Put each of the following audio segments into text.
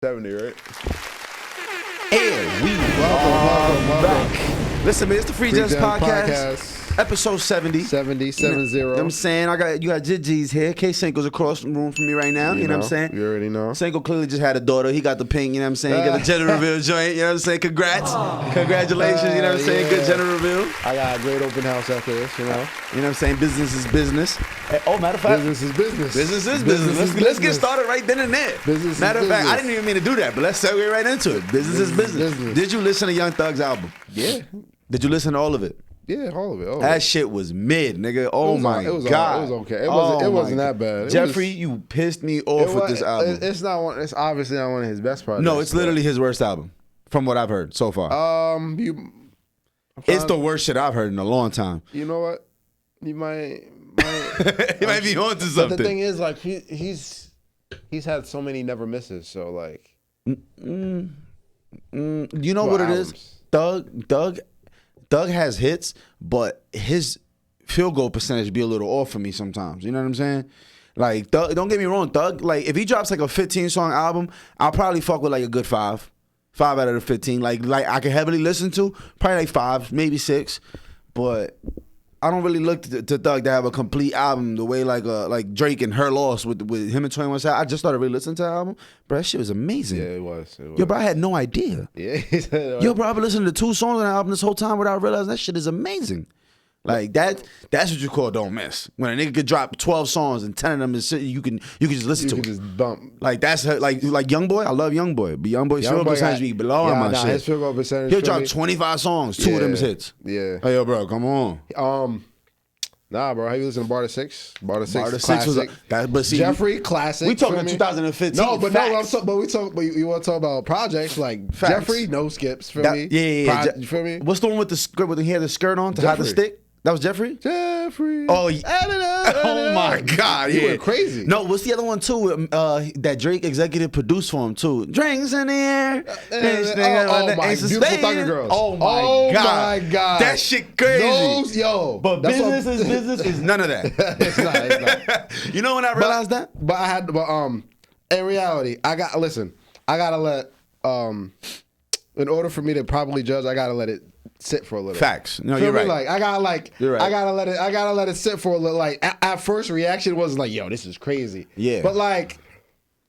70, right? And we welcome back. Listen, man, it's the Free Gems Podcast. Episode 70. 70. You know what I'm saying? You got G's here. K Cinco's across the room from me right now. You know what I'm saying? You already know. Cinco clearly just had a daughter. He got the ping, you know what I'm saying? He got the gender reveal joint, you know what I'm saying? Congrats. Congratulations, you know what I'm saying? Good gender reveal. I got a great open house after this, you know? You know what I'm saying? Business is business. Matter of fact. Business is business. Business is business. Let's get started right then and there. Business Matter is of fact, business. I didn't even mean to do that, but let's segue right into it. Business is business. Did you listen to Young Thug's album? Yeah. Did you listen to all of it? Yeah, all of it. That shit was mid, nigga. Oh my God. It was okay. It wasn't that bad. Jeffrey, you pissed me off with this album. It's obviously not one of his best projects. No, it's literally his worst album, from what I've heard so far. It's the worst shit I've heard in a long time. You know what? You might He might be onto something. But the thing is, like, he's had so many never misses. So like, you know what it is? Doug has hits, but his field goal percentage be a little off for me sometimes. You know what I'm saying? Like, Doug, don't get me wrong, Doug, like, if he drops like a 15-song album, I'll probably fuck with like a good 5. 5 out of the 15. Like I can heavily listen to, probably like 5, maybe 6. But I don't really look to Doug to have a complete album the way like Drake and Her Loss with him and 21 Savage. I just started really listening to the album. Bro, that shit was amazing. Yeah, it was. Yo, bro, I had no idea. Yeah. Yo, bro, I've been listening to 2 songs on the album this whole time without realizing that shit is amazing. Like, that's what you call don't miss. When a nigga could drop 12 songs and 10 of them is shit you can just listen to. You can just bump. Like, that's like Youngboy. I love Youngboy, but Youngboy's field goal percentage be below my shit. His field goal percentage. He'll drop 25 songs, 2 of them is hits. Yeah. Hey, yo, bro, come on. Nah, bro. How you listen to Bar to 6? Bar to 6. Bar to 6 was but see, Jeffrey classic. We talking 2015. No, but facts. But you want to talk about projects like facts. Jeffrey, no skips for me. Yeah. You feel me? What's the one with the skirt? When he had the skirt on to hide the stick? That was Jeffrey? Jeffrey. Oh, oh my God. You went crazy. No, what's the other one too? That Drake executive produced for him too. Drinks in the air. Oh my, Beautiful Thugger Girls. Oh my God. That shit crazy. But business is none of that. It's not. You know when I realized that? But in reality, I gotta let, in order for me to properly judge, I gotta let it sit for a little. Facts. No, you're right. Like, I gotta let it sit for a little. Like, at first reaction was like, yo, this is crazy. Yeah. But like,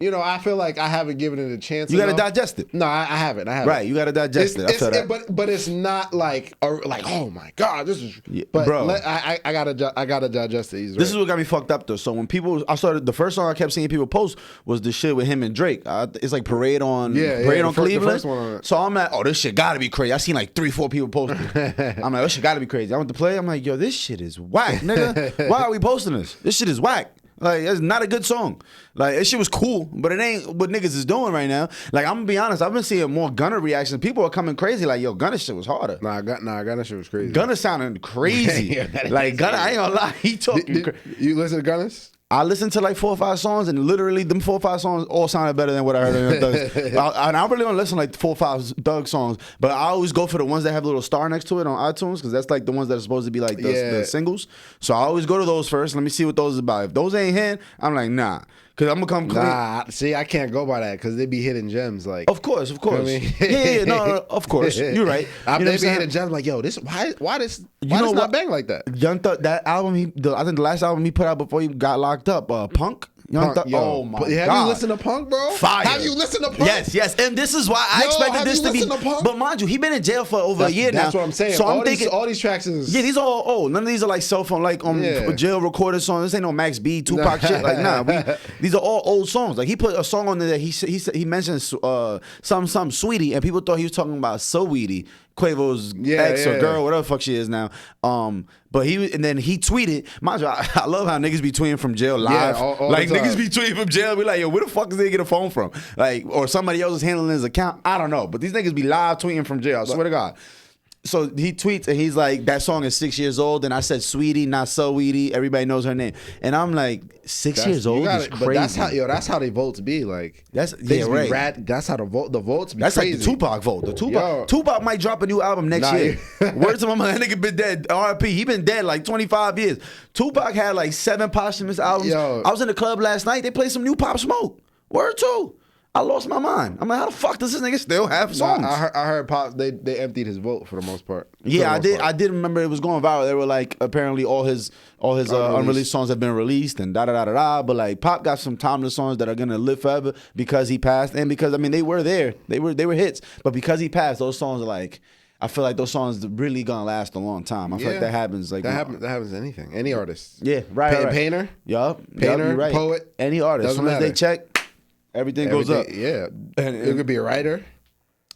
you know, I feel like I haven't given it a chance. You gotta digest it. No, I haven't. Right, you gotta digest it. I feel that. But it's not like oh my God, this is. Yeah, but bro, I gotta digest it. This is what got me fucked up though. So when the first song I kept seeing people post was the shit with him and Drake. It's like Parade on Cleveland. The first one on it. So I'm like, oh, this shit gotta be crazy. I seen like 3-4 people posting. I'm like, this shit gotta be crazy. I went to play. I'm like, yo, this shit is whack, nigga. Why are we posting this? This shit is whack. Like, it's not a good song. Like, that shit was cool, but it ain't what niggas is doing right now. Like, I'm gonna be honest, I've been seeing more Gunna reactions. People are coming crazy like, yo, Gunna shit was harder. Gunna shit was crazy. Gunna sounding crazy. Like, Gunna, I ain't gonna lie, he talking crazy. You listen to Gunna's? I listened to like 4 or 5 songs, and literally them 4 or 5 songs all sounded better than what I heard in Thug. I really don't listen to like 4 or 5 Thug songs, but I always go for the ones that have a little star next to it on iTunes, because that's like the ones that are supposed to be like the singles. So I always go to those first. Let me see what those is about. If those ain't hit, I'm like, nah. Because I'm going to come clean. Nah, see, I can't go by that because they be hitting gems. Like, Of course. You know what I mean? Yeah, no, of course. You're right. They be hitting gems like, yo, why this not bang like that? Young Thug, that album, I think the last album he put out before he got locked up, Punk. Young Thug, oh my God. Have you listened to Punk, bro? Fire. Have you listened to Punk? Yes. And this is why I expected this to be. But mind you, he been in jail for over a year now. That's what I'm saying. So I'm thinking all these tracks is. Yeah, these are all old. None of these are like cell phone, like jail recorded songs. This ain't no Max B, Tupac shit. Like, nah, these are all old songs. Like, he put a song on there that he mentioned some Sweetie, and people thought he was talking about So Weedy, Quavo's ex or girl, whatever the fuck she is now. But then he tweeted, mind you, I love how niggas be tweeting from jail live. Yeah, all like, the time. niggas be tweeting from jail, be like, yo, where the fuck is they get a phone from? Like, or somebody else is handling his account. I don't know. But these niggas be live tweeting from jail. I swear to God. So he tweets and he's like, that song is 6 years old. And I said, Sweetie, not So Weedy. Everybody knows her name. And I'm like, 6 years old is crazy. But that's how they votes be. Like, that's right. That's how the votes be. That's crazy. Like the Tupac vote. Tupac might drop a new album next year. Words to my mother, that nigga been dead. R.I.P. He been dead like 25 years. Tupac had like 7 posthumous albums. I was in the club last night. They played some new Pop Smoke. Word too. I lost my mind. I'm like, how the fuck does this nigga still have songs? I heard Pop. They emptied his vote for the most part. Yeah, I did remember it was going viral. They were like, apparently all his unreleased songs have been released and da da da da da. But like Pop got some timeless songs that are gonna live forever because he passed and because I mean they were there. They were hits. But because he passed, those songs are like. I feel like those songs really gonna last a long time. I feel like that happens. Like that happens to anything, any artist. Yeah, right. Painter. Yup. Painter. Right. Poet. Any artist. As soon as they check, everything goes up. Yeah. And it could be a writer.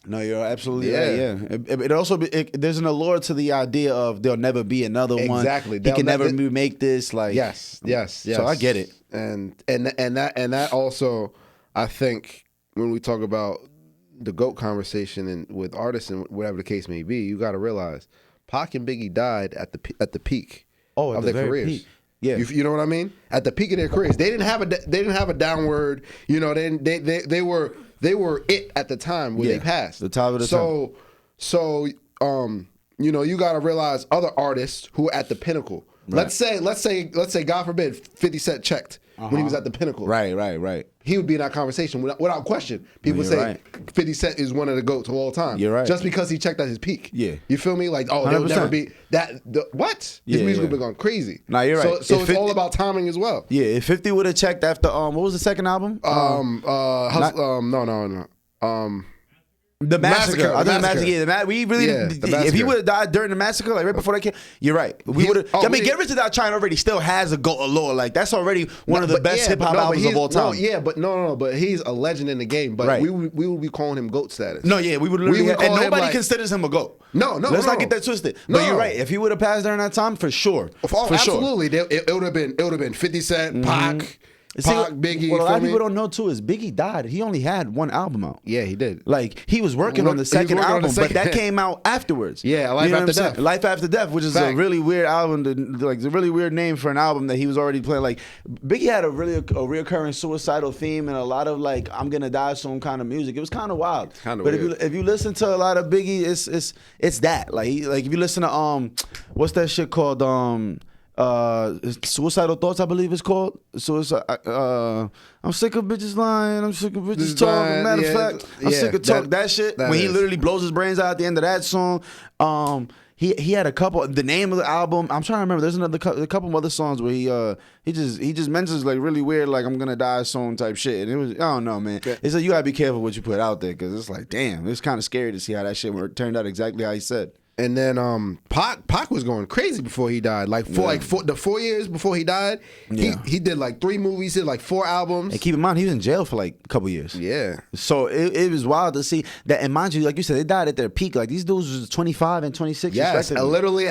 No, you're absolutely right. Yeah. It also there's an allure to the idea of there'll never be another one. Exactly. He can never make this. Like yes. So I get it. And that also, I think when we talk about the GOAT conversation and with artists and whatever the case may be, you got to realize Pac and Biggie died at the peak of their careers. Peak. Yeah, you know what I mean? At the peak of their careers, they didn't have a downward. You know, they were it at the time when they passed. The top of the time. So you know, you got to realize other artists who are at the pinnacle. Right. Let's say God forbid 50 Cent checked when he was at the pinnacle. Right. He would be in that conversation without question. People say 50 Cent is one of the GOATs of all time. You're right. Just because he checked at his peak. Yeah. You feel me? Like, oh, there'll never be that. What? His music would be going crazy. Nah, you're right. So it's all about timing as well. Yeah, if 50 would have checked after what was the second album? The Massacre. The Massacre. We really, if he would have died during the Massacre, like right before that came, you're right. We would have. I mean, Get Rich or Die Trying already still has a GOAT allure. Like that's already one of the best hip hop albums of all time. But he's a legend in the game. But we would be calling him GOAT status. No, yeah, we would literally, and nobody considers him a GOAT. Let's not get that twisted. But you're right. If he would have passed during that time, for sure, absolutely, it would have been 50 Cent, Pac. Biggie. What a lot of people don't know too is Biggie died. He only had one album out. Yeah, he did. Like he was working on the second album, but that came out afterwards. Yeah, Life After Death. Life After Death, which is a really weird album. Like a really weird name for an album that he was already playing. Like Biggie had a reoccurring suicidal theme and a lot of like I'm gonna die soon kind of music. It was kind of wild. But if you listen to a lot of Biggie, it's that. Like if you listen to what's that shit called Suicidal Thoughts, I believe it's called. Suicide. I'm sick of bitches lying. I'm sick of bitches talking. Matter of fact, I'm sick of talking that shit. When he literally blows his brains out at the end of that song. He had a couple. The name of the album, I'm trying to remember. There's a couple other songs where he just mentions like really weird, like I'm gonna die soon type shit. And it was, I don't know, man. It's like you gotta be careful what you put out there because it's like, damn, it's kind of scary to see how that shit turned out exactly how he said. And then Pac was going crazy before he died. The 4 years before he died, he did like 3 movies, did like 4 albums. And keep in mind, he was in jail for like a couple years. Yeah. So it was wild to see that. And mind you, like you said, they died at their peak. Like these dudes was 25 and 26. Yes, literally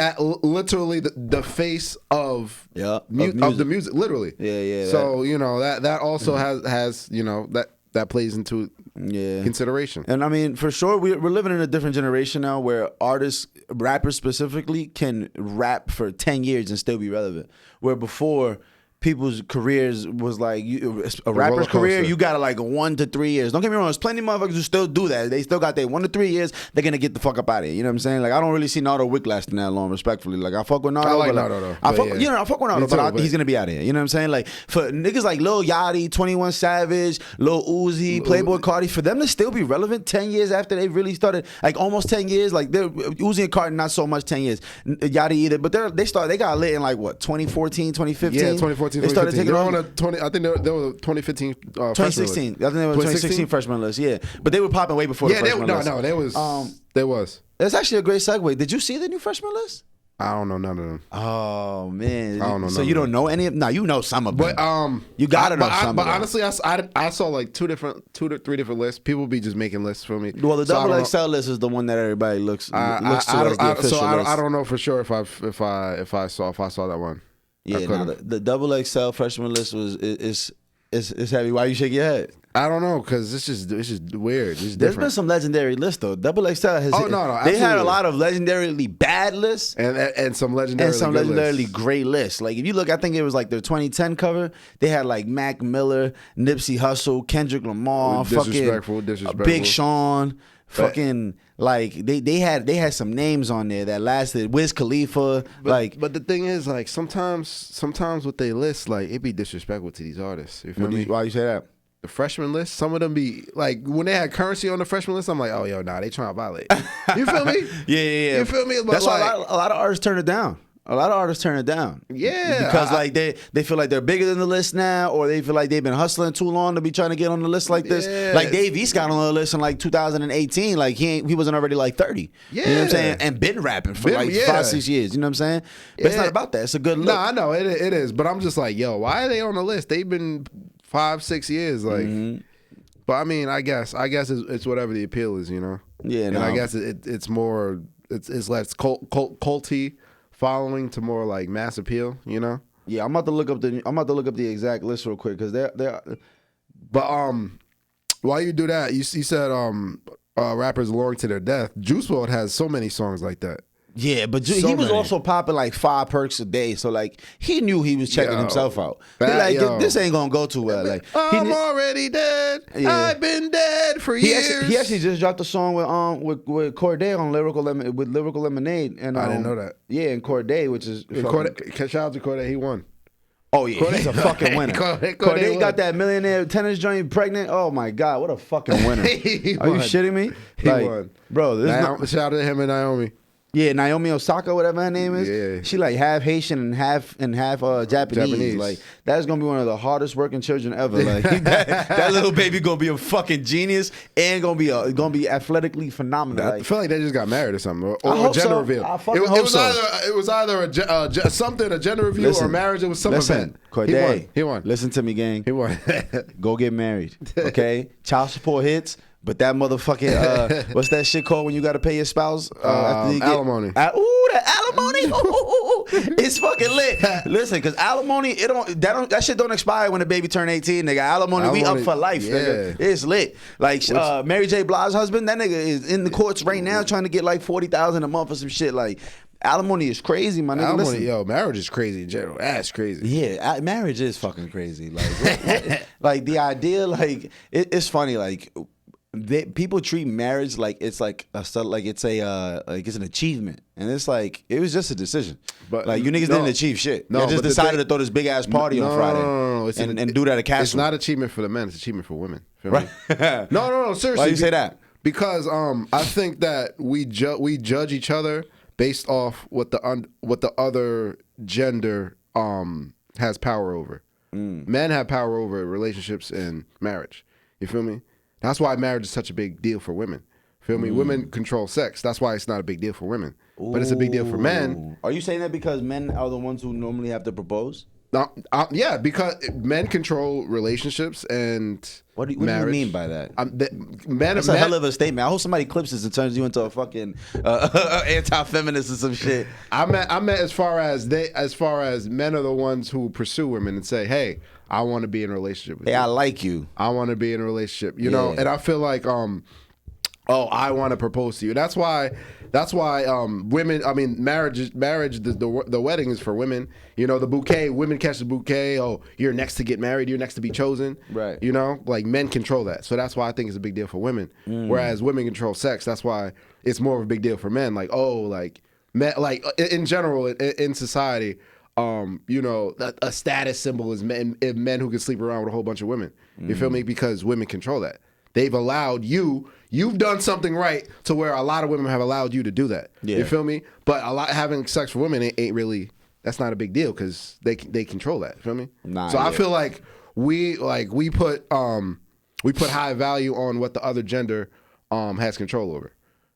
the face of the music, literally. Yeah. So you know that also has you know that plays into consideration. And I mean, for sure, we're living in a different generation now where artists, rappers specifically, can rap for 10 years and still be relevant. Where before, people's careers was like a rapper's career, you got like 1 to 3 years. Don't get me wrong, there's plenty of motherfuckers who still do that. They still got their 1 to 3 years. They're gonna get the fuck up out of here. You know what I'm saying? Like I don't really see Nardo Wick lasting that long, respectfully. Like I fuck with Nardo. I like Nardo though. I fuck with Nardo, but he's gonna be out of here. You know what I'm saying? Like for niggas like Lil Yachty, 21 Savage, Lil Uzi, Playboy Cardi, for them to still be relevant 10 years after they really started, like almost 10 years. Like they're Uzi and Cardi not so much 10 years. Yachty either, but they got lit in like what 2014, 2015. Yeah, 2014. They started taking on. I think they were 2015. 2016. I think they were 2016 freshman list. Yeah, but they were popping way before the freshman list. No, there was. That's actually a great segue. Did you see the new freshman list? I don't know none of them. Oh man, I don't know. So you don't know any of them? No, you know some of them. But you gotta know some. But honestly, I saw like 2 to 3 different lists. People be just making lists for me. Well, the double XL list is the one that everybody looks to as the official list. I don't know for sure if I saw that one. Yeah, the double XL freshman list is heavy. Why you shake your head? I don't know, because it's just weird. It's There's been some legendary lists though. Double XL has. They had a lot of legendarily bad lists and some legendarily great lists. Like if you look, I think it was like their 2010 cover. They had like Mac Miller, Nipsey Hussle, Kendrick Lamar, disrespectful. Big Sean. Fucking like they had some names on there that lasted. Wiz Khalifa, but the thing is, like sometimes what they list, like it be disrespectful to these artists. You feel me? Why you say that? the freshman list, some of them be like when they had Currency on the freshman list. I'm like, oh yo, nah, they trying to violate. You feel me? Yeah. You feel me? But that's like, why a lot of artists turn it down. A lot of artists turn it down. Yeah. Because like they feel like they're bigger than the list now, or they feel like they've been hustling too long to be trying to get on the list like this. Yeah. Like Dave East got on the list in like 2018. Like he wasn't already like 30. Yeah. You know what I'm saying? And been rapping for 5-6 years. You know what I'm saying? But it's not about that. It's a good look. No, I know it is. But I'm just like, yo, why are they on the list? They've been 5-6 years. Like, but I mean, I guess it's whatever the appeal is, you know? Yeah, and I guess it's more, it's less culty following to more like mass appeal, you know? Yeah, I'm about to look up the exact list real quick because they're. But while you do that, you said rappers luring to their death. Juice WRLD has so many songs like that. Yeah, but he was also popping like 5 perks a day, so like he knew he was checking himself out. He like this ain't gonna go too well. Like I'm already dead. Yeah. I've been dead for years. He actually just dropped a song with Cordae on Lyrical Lemonade, and I didn't know that. Yeah, and Cordae, which is shout out to Cordae, he won. Oh yeah, he's a fucking winner. Cordae got that millionaire tennis joint pregnant. Oh my god, what a fucking winner! Are you shitting me? He won, bro. Shout out to him and Naomi. Yeah, Naomi Osaka, whatever her name is. Yeah. She like half Haitian and half Japanese. Like that's gonna be one of the hardest working children ever. Like that little baby gonna be a fucking genius and gonna be athletically phenomenal. I feel like they just got married or something, or a gender reveal. I fucking hope so. It was either a gender reveal or marriage. It was some event. Cordae, he won. Listen to me, gang. He won. Go get married, okay? Child support hits. But that motherfucking what's that shit called when you got to pay your spouse? Alimony. That alimony. Ooh, it's fucking lit. Listen, because alimony, that shit don't expire when the baby turn 18. Nigga, alimony, we up for life. Yeah. Nigga, it's lit. Like Mary J. Blige's husband, that nigga is in the courts right now trying to get like $40,000 a month or some shit. Like alimony is crazy, my nigga. Alimony, yo, marriage is crazy in general. That's crazy. Yeah, marriage is fucking crazy. Like, like the idea, like it's funny, like. People treat marriage like it's like it's an achievement, and it's like it was just a decision. But like you niggas didn't achieve shit. You just decided to throw this big ass party on Friday and do that at Castle. It's not achievement for the men; it's achievement for women. Feel me? No, seriously. Why you say that? Because I think that we judge each other based off what the other gender has power over. Men have power over relationships and marriage. You feel me? That's why marriage is such a big deal for women. Feel me? Women control sex. That's why it's not a big deal for women. But it's a big deal for men. Are you saying that because men are the ones who normally have to propose? Yeah, because men control relationships and what do you mean by that? That's a hell of a statement. I hope somebody clips this and turns you into a fucking anti-feminist or some shit. I meant as far as men are the ones who pursue women and say, hey, I want to be in a relationship with you. I like you. I want to be in a relationship. You know, and I feel like I want to propose to you. That's why women, I mean, marriage, the wedding is for women. You know, the bouquet, women catch the bouquet. Oh, you're next to get married. You're next to be chosen. Right. You know, like men control that. So that's why I think it's a big deal for women. Whereas women control sex. That's why it's more of a big deal for men. Like, men, like in general, in society, you know, a status symbol is men who can sleep around with a whole bunch of women. You feel me? Because women control that. They've allowed you've done something right to where a lot of women have allowed you to do that. Yeah. You feel me? But having sex for women ain't really, that's not a big deal because they control that. Feel me? So I feel like we put high value on what the other gender has control over.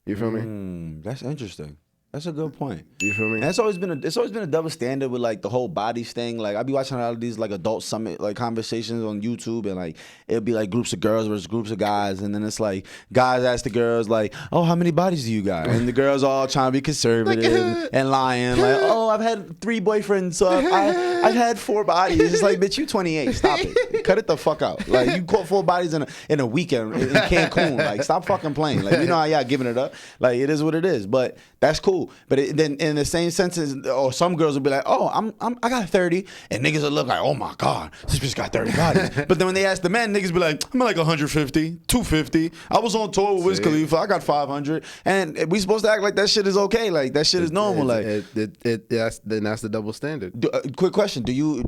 You feel me? That's interesting. That's a good point. You feel me? And it's always been a double standard with like the whole bodies thing. Like I be watching a lot of these like adult summit like conversations on YouTube, and like it'll be like groups of girls versus groups of guys, and then it's like guys ask the girls like, "Oh, how many bodies do you got?" And the girls all trying to be conservative and lying like, "Oh, I've had 3 boyfriends, so I've had 4 bodies." It's like, bitch, you 28. Stop it. Cut it the fuck out. Like you caught 4 bodies in a weekend in Cancun. Like stop fucking playing. Like you know how y'all giving it up. Like it is what it is. But that's cool. But then in the same sentence, or some girls will be like, "Oh, I got 30," and niggas will look like, "Oh my god, this bitch got 30 bodies." But then when they ask the men, niggas be like, "I'm like 150, 250. I was on tour with Wiz Khalifa. I got 500." And we supposed to act like that shit is okay, like that shit is normal. That's the double standard. Quick question: Do you?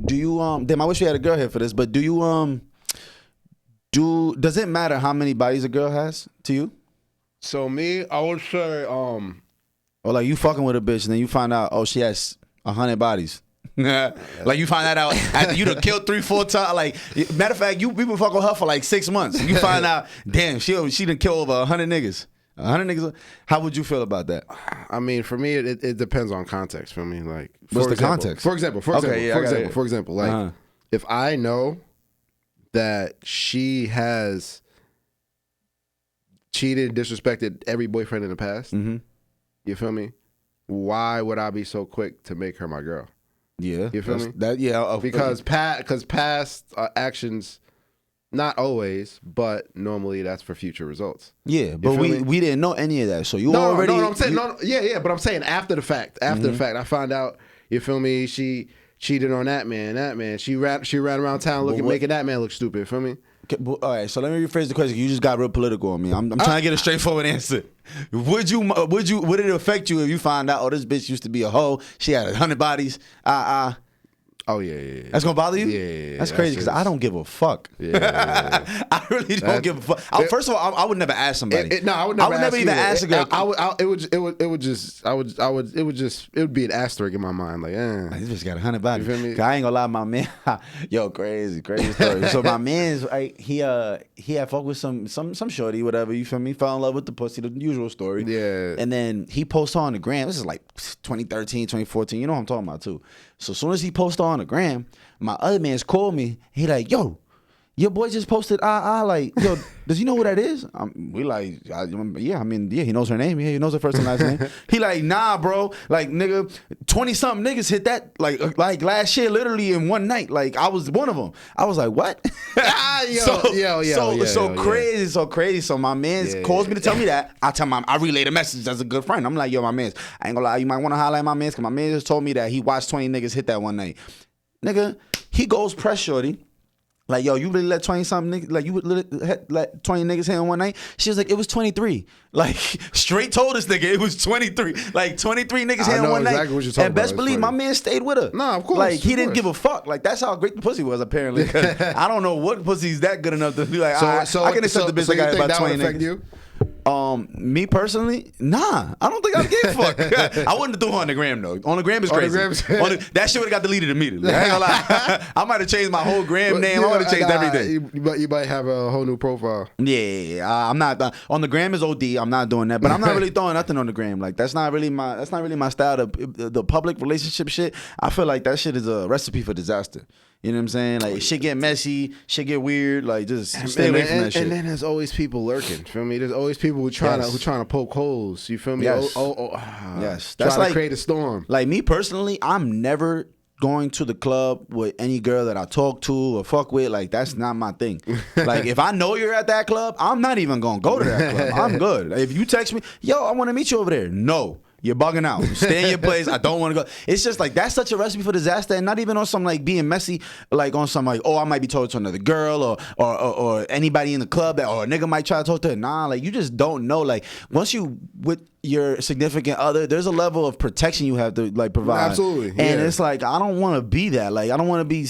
Damn, I wish we had a girl here for this, but do you Does it matter how many bodies a girl has to you? So me, I would say, or like you fucking with a bitch and then you find out, oh, she has 100 bodies. Like you find that out after you done killed 3-4 times. Like matter of fact, we been fucking with her for like 6 months. You find out, damn, she done killed over 100 niggas. 100 niggas. How would you feel about that? I mean, for me, it depends on context. For me, like, what's the context? For example, like, if I know that she has cheated, disrespected every boyfriend in the past, you feel me? Why would I be so quick to make her my girl? Yeah, you feel me? Because past actions. Not always, but normally that's for future results. Yeah, but we didn't know any of that, so you already. No, I'm saying but I'm saying after the fact. After the fact, I found out. You feel me? She cheated on that man. She ran around town making that man look stupid. You feel me? Okay, all right, so let me rephrase the question. You just got real political on me. I'm trying to get a straightforward answer. Would it affect you if you find out, oh, this bitch used to be a hoe, she had 100 bodies? Oh yeah. That's gonna bother you? Yeah. That's crazy because I don't give a fuck. Yeah. I really don't give a fuck. First of all, I would never ask somebody. I would never even ask a girl. It would be an asterisk in my mind. Like, this bitch got 100 bodies. You feel me? I ain't gonna lie, my man. Yo, crazy story. So my man's he had fucked with some shorty, whatever. You feel me? Fell in love with the pussy, the usual story. Yeah. And then he posted on the gram. This is like 2013, 2014. You know what I'm talking about too. So as soon as he posted on the gram, my other man's called me. He like, yo, your boy just posted like, yo, does he know who that is? We like, yeah, he knows her name. Yeah, he knows her first and last name. He like, nah, bro. Like, nigga, 20-something niggas hit that like last year, literally in one night. Like, I was one of them. I was like, what? So crazy. So my man calls me to tell me that. I relay the message as a good friend. I'm like, yo, my man, I ain't gonna lie, you might want to highlight my man, because my man just told me that he watched 20 niggas hit that one night. Nigga, he goes press shorty. Like, yo, you really let 20-something niggas, like, you would let 20 niggas hit in one night? She was like, it was 23. Like, straight told this nigga it was 23. Like, 23 niggas hit in one night. What you're talking and best about. Believe, my man stayed with her. Nah, of course. Like, he didn't give a fuck. Like, that's how great the pussy was, apparently. I don't know what pussy's that good enough to be like, I can accept the bitch that got about 20 niggas. You? Me personally, nah. I don't think I'd give a fuck. I wouldn't have threw her on the gram though. On the gram is crazy. That shit would have got deleted immediately. I ain't gonna lie. I might have changed my whole gram name. I would have changed everything. You might have a whole new profile. Yeah. I'm not on the gram is OD. I'm not doing that. But I'm not really throwing nothing on the gram. Like that's not really my style. The public relationship shit. I feel like that shit is a recipe for disaster. You know what I'm saying? Like, shit get messy, shit get weird. Like, just stay away from that shit. And then there's always people lurking. Feel me? There's always people who trying to poke holes. You feel me? Yes. Yes. That's like, to create a storm. Like me personally, I'm never going to the club with any girl that I talk to or fuck with. Like, that's not my thing. Like, if I know you're at that club, I'm not even gonna go to that club. I'm good. If you text me, yo, I want to meet you over there. No. You're bugging out. Stay in your place. I don't want to go. It's just like that's such a recipe for disaster, and not even on some like being messy, like on some like, oh, I might be talking to another girl or anybody in the club that or a nigga might try to talk to her. Nah, like you just don't know. Like once you with your significant other, there's a level of protection you have to like provide. Absolutely. And it's like I don't want to be that. Like I don't want to be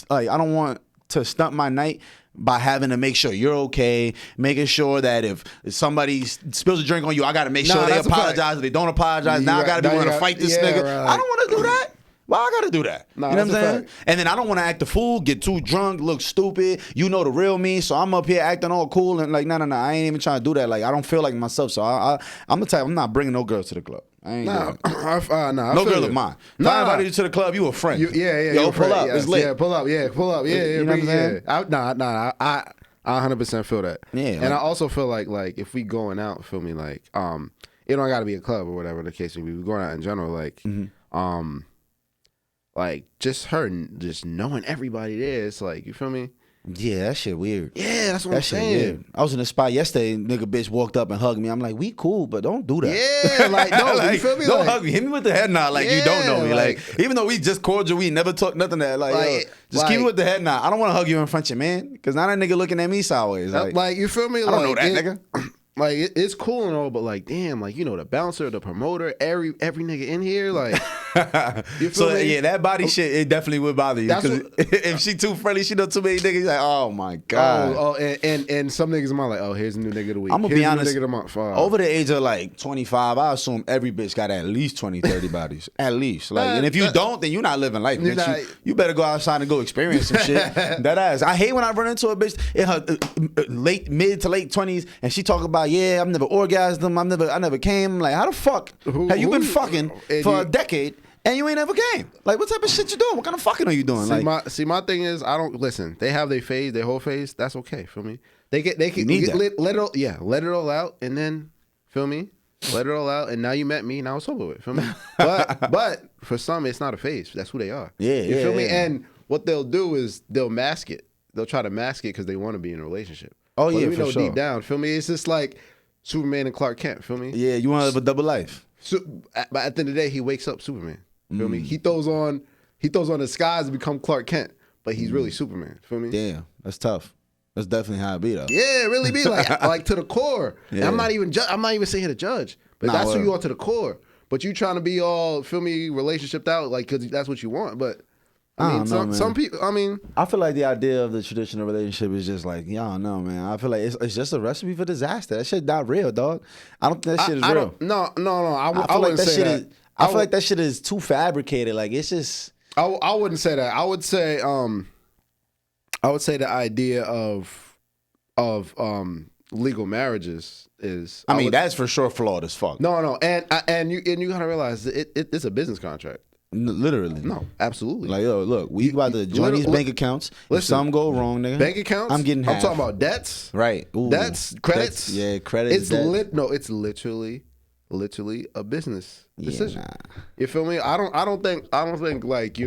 like I don't want to stunt my night by having to make sure you're okay, making sure that if somebody spills a drink on you, I got to make sure they apologize. If they don't apologize, now I got to be willing to fight this nigga. Right. I don't want to do that. Why I got to do that? No, you know what I'm saying? And then I don't want to act a fool, get too drunk, look stupid. You know the real me, so I'm up here acting all cool and like, no, I ain't even trying to do that. Like I don't feel like myself, so I'm the type. I'm not bringing no girls to the club. I ain't doing it. No girl of mine. If I invited you to the club, you a friend. Yo, pull up. It's lit. Yeah, pull up. Yeah. You know what I'm saying? I 100% feel that. Yeah. And I also feel like if we going out, feel me, like it don't gotta be a club or whatever the case may be. We going out in general, like like just knowing everybody there. It's like, you feel me? Yeah, that shit weird. Yeah, that's what I'm saying. Weird. I was in a spot yesterday, nigga bitch walked up and hugged me. I'm like, we cool, but don't do that. Yeah, like, no, like, you feel me? Don't hug me. Hit me with the head nod like you don't know me. Like, even though we just cordial, we never talk nothing that, yo, just keep it with the head nod. I don't want to hug you in front of your man, because now that nigga looking at me sideways. Like you feel me? I don't know that nigga. Like, it's cool and all, but like, damn, like, you know, the bouncer, the promoter, every nigga in here, like... You feel So me? yeah, that body shit, it definitely would bother you. That's Because if she too friendly, she know too many niggas. Like, oh my god. And some niggas might like, oh, here's a new nigga of the week. I'm gonna be Here's a new honest. nigga of the month. Over the age of like 25, I assume every bitch got at least 20, 30 bodies. At least. Like, and if you don't, then you're not living life, bitch. You better go outside and go experience some shit. That ass. I hate when I run into a bitch in her mid to late 20s and she talk about, yeah, I've never orgasmed, I never came. I'm like, how the fuck have you been fucking for a decade and you ain't ever came? Like, what type of shit you doing? What kind of fucking are you doing? My thing is, I don't listen. They have their phase, their whole phase. That's okay. Feel me? They can let it all out, and then feel me, let it all out, and now you met me. Now it's over with. Feel me? But for some, it's not a phase. That's who they are. Yeah, you feel me? Yeah. And what they'll do is they'll mask it. They'll try to mask it because they want to be in a relationship. Oh but yeah, we for know sure. deep down, feel me? It's just like Superman and Clark Kent. Feel me? Yeah, you want to live a double life. But at the end of the day, he wakes up Superman. Feel me? He throws on the disguise to become Clark Kent, but he's really Superman. Feel me? Damn, that's tough. That's definitely how it be though. Yeah, it really be like to the core. Yeah. I'm not even saying here to judge, but that's who you are to the core. But you trying to be all feel me relationshiped out like because that's what you want. But I mean, some people. I mean, I feel like the idea of the traditional relationship is just like, y'all know, man. I feel like it's just a recipe for disaster. That shit not real, dog. I don't think that shit is real. No. I feel like that shit is. I feel like that shit is too fabricated. Like it's just. I wouldn't say that. I would say the idea of legal marriages is. I mean, that's for sure flawed as fuck. No, and you gotta realize it's a business contract. Literally. No, absolutely. Like, yo, look, we about to join these bank accounts. If something go wrong, nigga. Bank accounts? I'm getting half. I'm talking about debts. Right. Ooh. Debts, credits. Credits. It's literally a business decision. Nah. You feel me? I don't think like,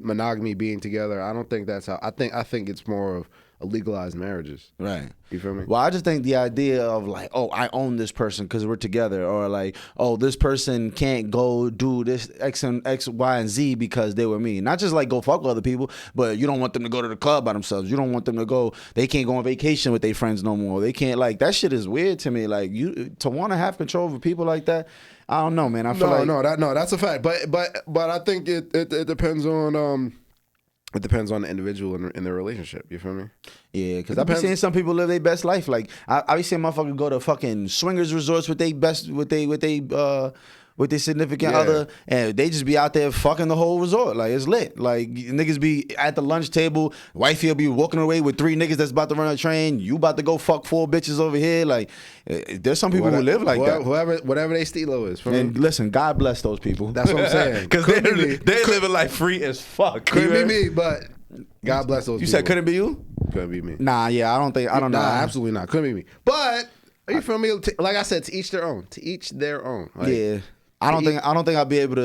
monogamy being together. I don't think that's how I think it's more of a legalized marriages. Right. You feel me? Well, I just think the idea of like, oh, I own this person because we're together, or like, oh, this person can't go do this X, Y, and Z because they were me. Not just like go fuck with other people, but you don't want them to go to the club by themselves. You don't want them to go. They can't go on vacation with their friends no more. They can't, like, that shit is weird to me. Like, you to want to have control over people like that. I don't know, man. I feel that's a fact. But I think it depends on it depends on the individual in their relationship. You feel me? Yeah, because I've been seeing some people live their best life. Like I be seeing motherfuckers go to fucking swingers resorts with their significant other, and they just be out there fucking the whole resort. Like, it's lit. Like, niggas be at the lunch table, wifey will be walking away with 3 niggas that's about to run a train. You about to go fuck 4 bitches over here. Like, there's some people who live like that. Whatever they stilo is. And listen, God bless those people. That's what I'm saying. Because they're living life free as fuck. Couldn't be me, but God bless those people. You said couldn't be you? Couldn't be me. Nah, yeah, I don't know. Nah, absolutely not. Couldn't be me. But, you feel me? Like I said, to each their own. To each their own. Like, yeah. I don't think I'll be able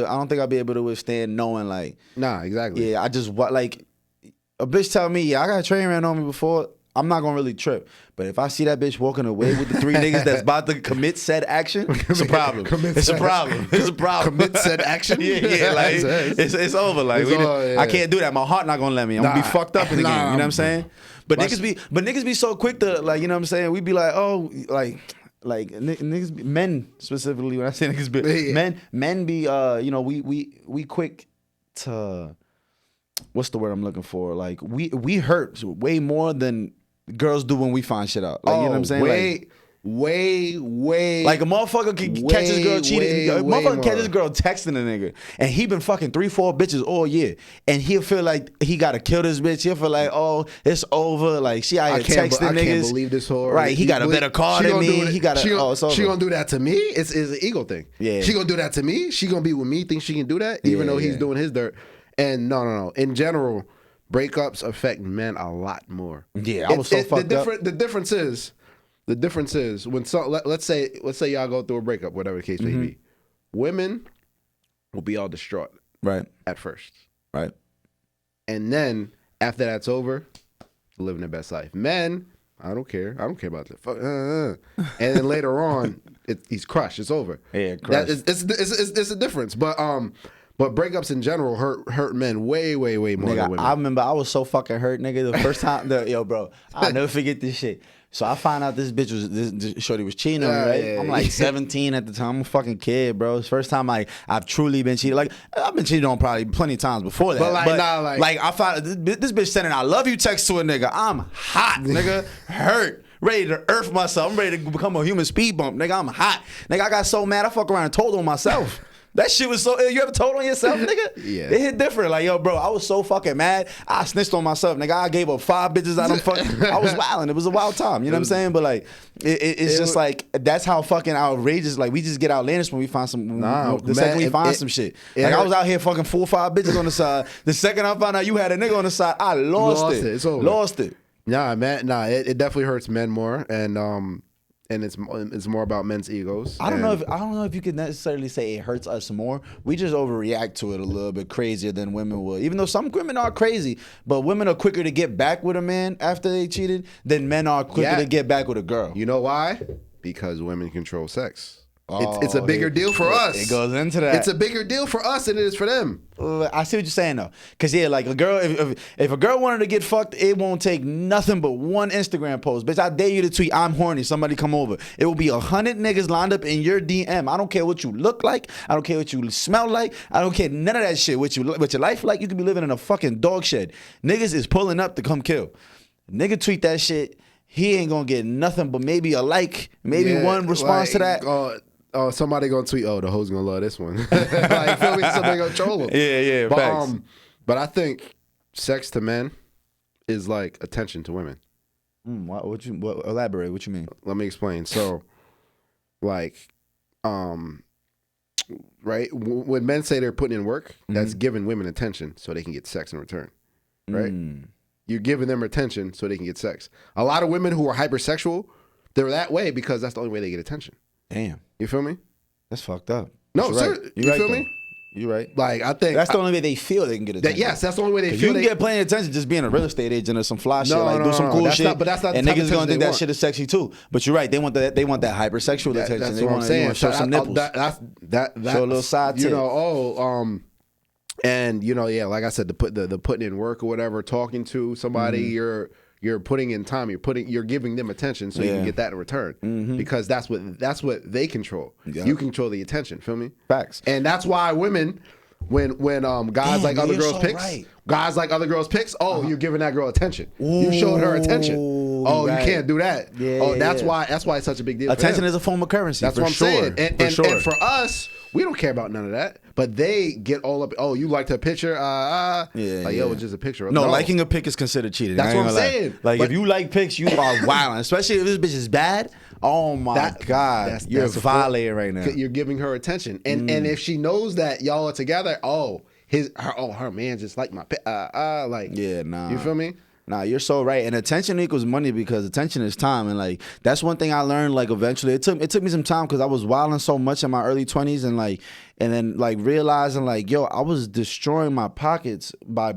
to withstand knowing, like, nah, exactly. Yeah, I just like a bitch tell me, yeah, I got a train ran on me before. I'm not gonna really trip, but if I see that bitch walking away with the 3 niggas that's about to commit said action, it's a problem. It's a problem. Commit said action. yeah, like it's over. Like I can't do that. My heart not gonna let me. I'm gonna be fucked up in the game. You know what I'm saying? But niggas be so quick to, like, you know what I'm saying? We be like, oh, like niggas, men specifically. When I say niggas, men be we quick to, what's the word I'm looking for? Like, we hurt way more than girls do when we find shit out. Like, you know what I'm saying? Way. Like, a motherfucker can catch his girl cheating. A motherfucker catch his girl texting a nigga, and he been fucking 3-4 bitches all year, and he'll feel like he gotta kill this bitch. He'll feel like, oh, it's over. Like, she out here texting niggas. I can't believe this whore. Right? He got a better car than me. He got a. She gonna do that to me? It's an ego thing. Yeah. She gonna do that to me? She gonna be with me? Think she can do that? Even though he's doing his dirt. And no. In general, breakups affect men a lot more. Yeah, I was so fucked up. The difference is when let's say y'all go through a breakup, whatever the case may be, women will be all distraught, right, at first, right, and then after that's over, living their best life. Men, I don't care about that. And then later on, he's crushed. It's over. Yeah, crushed. It's a difference, but breakups in general hurt men way more than women. I remember I was so fucking hurt, nigga. The first time, yo, bro, I'll never forget this shit. So I find out this shorty was cheating on me, right? Yeah. I'm like 17 at the time. I'm a fucking kid, bro. It's the first time I've truly been cheated. Like I've been cheated on probably plenty of times before that. But I found this bitch sending "I love you" text to a nigga. I'm hot, nigga, hurt. Ready to earth myself. I'm ready to become a human speed bump, nigga. I'm hot, nigga. I got so mad I fuck around and told on myself. That shit was so. You ever told on yourself, nigga? Yeah. It hit different. Like, yo, bro, I was so fucking mad. I snitched on myself, nigga. I gave up 5 bitches out of fucking. I was wilding. It was a wild time. You know what I'm saying? But like, it's just like that's how fucking outrageous. Like, we just get outlandish when we find some. The second we find some shit. Like, I was out here fucking 4 or 5 bitches on the side. The second I found out you had a nigga on the side, I lost it. It's over. Lost it. Nah, man. Nah, it definitely hurts men more, and it's more about men's egos. I don't know if you could necessarily say it hurts us more. We just overreact to it a little bit crazier than women would. Even though some women are crazy, but women are quicker to get back with a man after they cheated than men are quicker to get back with a girl. You know why? Because women control sex. It's a bigger deal for us. It goes into that. It's a bigger deal for us than it is for them. I see what you're saying though, cause yeah, like a girl, if a girl wanted to get fucked, it won't take nothing but one Instagram post. Bitch, I dare you to tweet, "I'm horny, somebody come over." It will be 100 niggas lined up in your DM. I don't care what you look like. I don't care what you smell like. I don't care none of that shit. What your life like? You could be living in a fucking dog shed. Niggas is pulling up to come kill. Nigga tweet that shit. He ain't gonna get nothing but maybe a like, maybe one response to that. Oh, somebody gonna tweet, "Oh, the hoes gonna love this one." Like, feel me? Somebody gonna troll them. Yeah, facts. But I think sex to men is like attention to women. Elaborate? What you mean? Let me explain. So, like, right? When men say they're putting in work, that's giving women attention so they can get sex in return, right? You're giving them attention so they can get sex. A lot of women who are hypersexual, they're that way because that's the only way they get attention. Damn. You feel me? That's fucked up. No, sir. Right. You feel me? You right. Like, I think that's the only way they feel they can get attention. Yes, that's the only way they feel. You can get plenty of attention just being a real estate agent or some fly shit, like do some cool shit. But that's not. And niggas gonna think that shit is sexy too. But you're right. They want that. They want that hypersexual attention. That's they what I'm saying. Want to show some nipples. Show a little side tip. You know. And you know, yeah, like I said, the putting in work or whatever, talking to somebody, you're putting in time, you're giving them attention so you can get that in return. Because that's what they control. Yeah. You control the attention, feel me? Facts. And that's why women, when guys like other girls' pics, guys like other girls' pics, you're giving that girl attention. You showed her attention. You can't do that. Yeah, that's why it's such a big deal. Attention is a form of currency. That's what I'm saying. And for us, we don't care about none of that. But they get all up. Oh, you liked her picture? Yo, it's just a picture. No, liking a pic is considered cheating. That's what I'm saying. Like, if you like pics, you are wilding. Especially if this bitch is bad. Oh my God, you're violating right now. You're giving her attention, and if she knows that y'all are together, her man just like my you feel me? Nah, you're so right. And attention equals money because attention is time. And like that's one thing I learned. Like eventually, it took me some time because I was wilding so much in my early 20s and then realizing like, yo, I was destroying my pockets by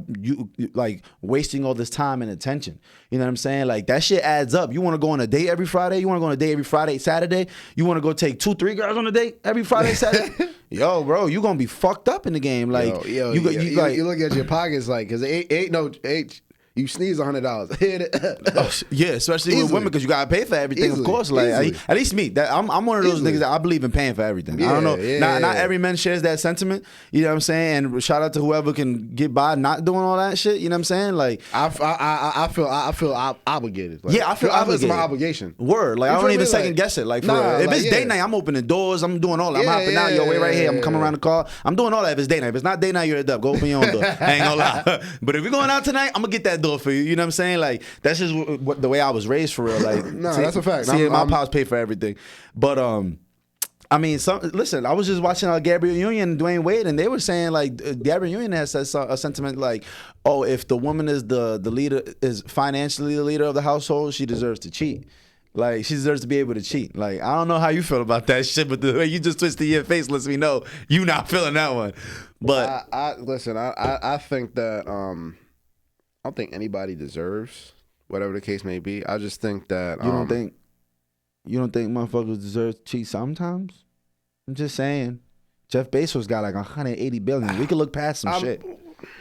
wasting all this time and attention. You know what I'm saying? Like that shit adds up. You want to go on a date every Friday? You want to go on a date every Friday, Saturday? You want to go take 2-3 girls on a date every Friday, Saturday? Yo, bro, you gonna be fucked up in the game. Like you look at your pockets like because you sneeze $100. Yeah, especially with women because you gotta pay for everything. Of course, like at least me. I'm one of those niggas that I believe in paying for everything. I don't know. Not every man shares that sentiment. You know what I'm saying? And shout out to whoever can get by not doing all that shit. You know what I'm saying? Like I feel obligated. Like, I feel obligated. It's my obligation. Word. Like I don't even second guess it. Like for real. If it's date night, I'm opening doors. I'm doing all that. I'm hopping out. Yo, wait right here. I'm coming around the car. I'm doing all that. If it's date night. If it's not date night, you're a dub. Go open your own door. I ain't gonna lie. But if we're going out tonight, I'm gonna get that door for you. You know what I'm saying? Like that's just the way I was raised for real. Like that's a fact. My pops pay for everything. But I mean, listen, I was just watching Gabrielle Union and Dwayne Wade, and they were saying like Gabrielle Union has a sentiment like, oh, if the woman is the leader, is financially the leader of the household, she deserves to cheat. Like she deserves to be able to cheat. Like I don't know how you feel about that shit, but the way you just twisted your face lets me know you not feeling that one. But listen, I think that I don't think anybody deserves whatever the case may be. I just think that you don't think motherfuckers deserve to cheat sometimes. I'm just saying. Jeff Bezos got like 180 billion. We could look past some shit.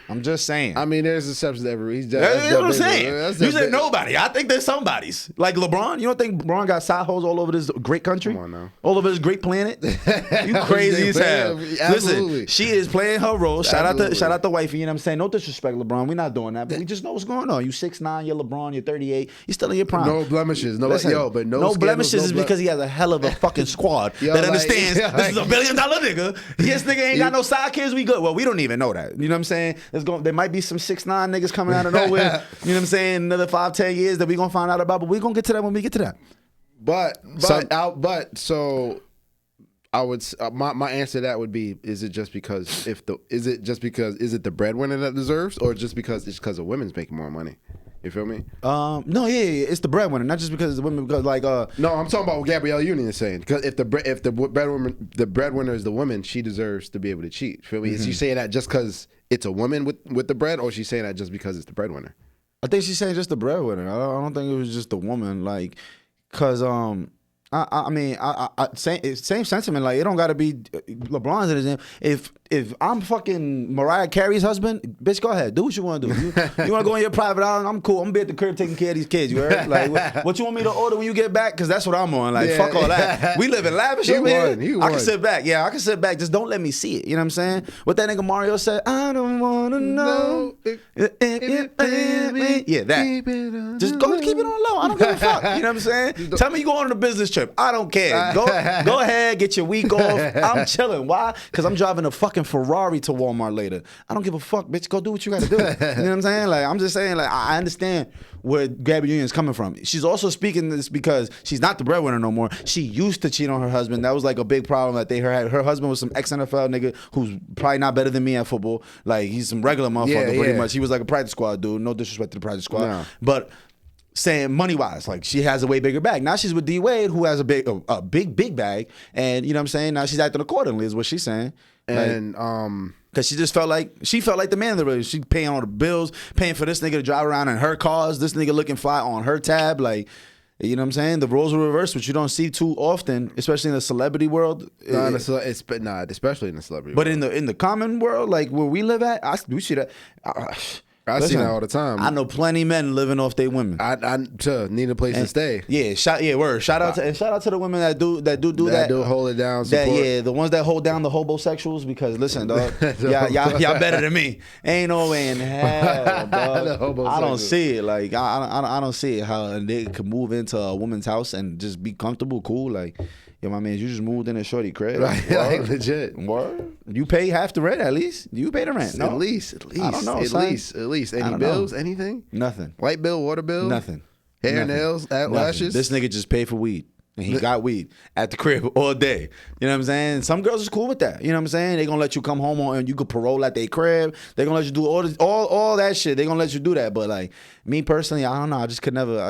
I'm just saying. I mean, there's exceptions to every. That's what I'm saying. You said nobody. I think there's somebody's. Like LeBron. You don't think LeBron got side hoes all over this great country? Come on now. All over this great planet? You crazy as hell. Listen, she is playing her role. Shout out to wifey. You know what I'm saying? No disrespect, LeBron. We're not doing that. But we just know what's going on. You 6'9", you're LeBron, you're 38. You're still in your prime. No blemishes. No, Listen, but no blemishes is because he has a hell of a fucking squad that understands this is $1 billion nigga. Yes, nigga ain't got no side kids. We good. Well, we don't even know that. You know what I'm saying? There might be some 6'9" niggas coming out of nowhere. You know what I'm saying? Another 5-10 years that we gonna find out about. But we gonna get to that when we get to that. So I would my answer to that would be: is it the breadwinner that deserves, or just because it's because the women's making more money? You feel me? No, yeah, it's the breadwinner, not just because it's the women. Because no, I'm talking about what Gabrielle Union is saying. Because if the breadwinner is the woman, she deserves to be able to cheat. Feel me? Is she saying that just because it's a woman with the bread, or is she saying that just because it's the breadwinner? I think she's saying just the breadwinner. I don't think it was just the woman. Like, cause I mean, same sentiment. Like, it don't got to be LeBron's in his name. If I'm fucking Mariah Carey's husband, bitch, go ahead, do what you want to do. You want to go on your private island? I'm cool. I'm gonna be at the crib taking care of these kids. You heard? Like, what you want me to order when you get back? Because that's what I'm on. Like, fuck all that. We live in lavish over here. I can sit back. Yeah, I can sit back. Just don't let me see it. You know what I'm saying? What that nigga Mario said. I don't wanna know. Yeah, that. Just go keep it on low. I don't give a fuck. You know what I'm saying? Tell me you going on a business trip. I don't care. Go ahead, get your week off. I'm chilling. Why? Because I'm driving a fucking Ferrari to Walmart later. I don't give a fuck, bitch. Go do what you got to do. You know what I'm saying? Like, I'm just saying, like, I understand where Gabby Union's coming from. She's also speaking this because she's not the breadwinner no more. She used to cheat on her husband. That was like a big problem that they had. Her husband was some ex-NFL nigga who's probably not better than me at football. Like, he's some regular motherfucker pretty much. He was like a practice squad dude. No disrespect to the practice squad. No. But saying money-wise, like, she has a way bigger bag. Now she's with D-Wade, who has a big bag. And, you know what I'm saying? Now she's acting accordingly is what she's saying. And, because she felt like the man of the relationship. She paying all the bills, paying for this nigga to drive around in her cars, this nigga looking fly on her tab. Like, you know what I'm saying? The roles were reversed, which you don't see too often, especially in the celebrity world. Especially in the celebrity but world. in the common world, like where we live at, we see that. I see that all the time. I know plenty of men living off their women. I need a place to stay. Yeah, shout out to the women that do that. Do hold it down. The ones that hold down the homosexuals, because listen, dog, y'all better than me. Ain't no way in hell, dog. I don't see it. Like, I don't see it how a nigga could move into a woman's house and just be comfortable, cool. Like, yo, my man, you just moved in a shorty crib. Right, like legit. What? You pay half the rent at least. You pay the rent. No? At least. I don't know. At least. Any bills? Anything? Nothing. Light bill, water bill? Nothing. Hair, nails, lashes? This nigga just paid for weed. And he got weed at the crib all day. You know what I'm saying? Some girls is cool with that. You know what I'm saying? They gonna let you come home and you could parole at their crib. They gonna let you do all that shit. They gonna let you do that. But like, me personally, I don't know. I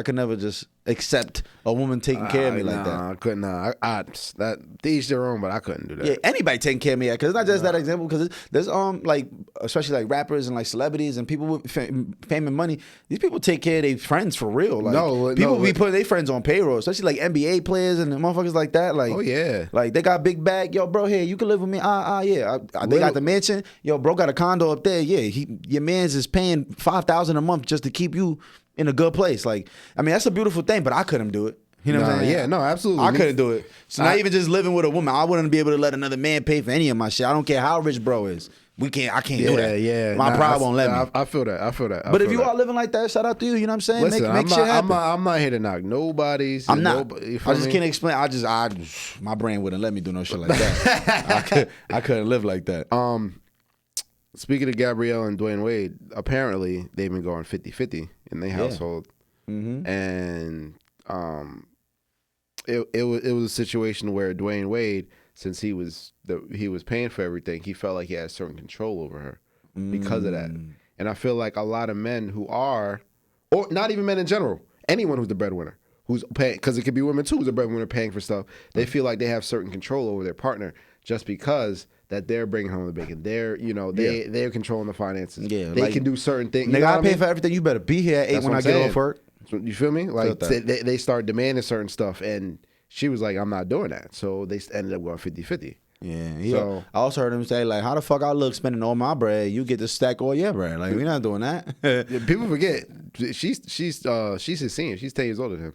could never just accept a woman taking care of me like that. I couldn't. That each their own, but I couldn't do that. Yeah, anybody taking care of me, because it's not just that example. Because there's like, especially like rappers and like celebrities and people with fame and money. These people take care of their friends for real. Like, people be putting their friends on payroll, especially like NBA players and motherfuckers like that. Like, oh yeah, like they got big bag. Yo, bro, here you can live with me. Yeah. They got the mansion. Yo, bro, got a condo up there. Yeah, your man's is paying $5,000 a month just to keep you in a good place. Like, I mean, that's a beautiful thing, but I couldn't do it. You know what I'm saying? Yeah, no, absolutely. I couldn't do it. So not even just living with a woman, I wouldn't be able to let another man pay for any of my shit. I don't care how rich bro is. I can't do that. Yeah, my pride won't let me. I feel that. But if you are living like that, shout out to you. You know what I'm saying? Listen, make shit happen. I'm not here to knock nobody's. I'm not. I just can't explain. My brain wouldn't let me do no shit like that. I couldn't live like that. Speaking of Gabrielle and Dwayne Wade, apparently they've been going 50-50 in their household. Mm-hmm. And it was a situation where Dwayne Wade, since he was paying for everything, he felt like he had certain control over her because of that. And I feel like a lot of men who are, or not even men in general, anyone who's the breadwinner, who's paying, because it could be women too, who's the breadwinner paying for stuff, they feel like they have certain control over their partner just because that they're bringing home the bacon. They're controlling the finances. Yeah, they can do certain things. Nigga, I pay for everything. You better be here at 8 when I get off work. You feel me? Like, they start demanding certain stuff, and she was like, I'm not doing that. So they ended up going 50-50. Yeah. So I also heard him say, like, how the fuck I look spending all my bread? You get to stack all your bread. Like, we're not doing that. people forget she's his senior. She's 10 years older than him.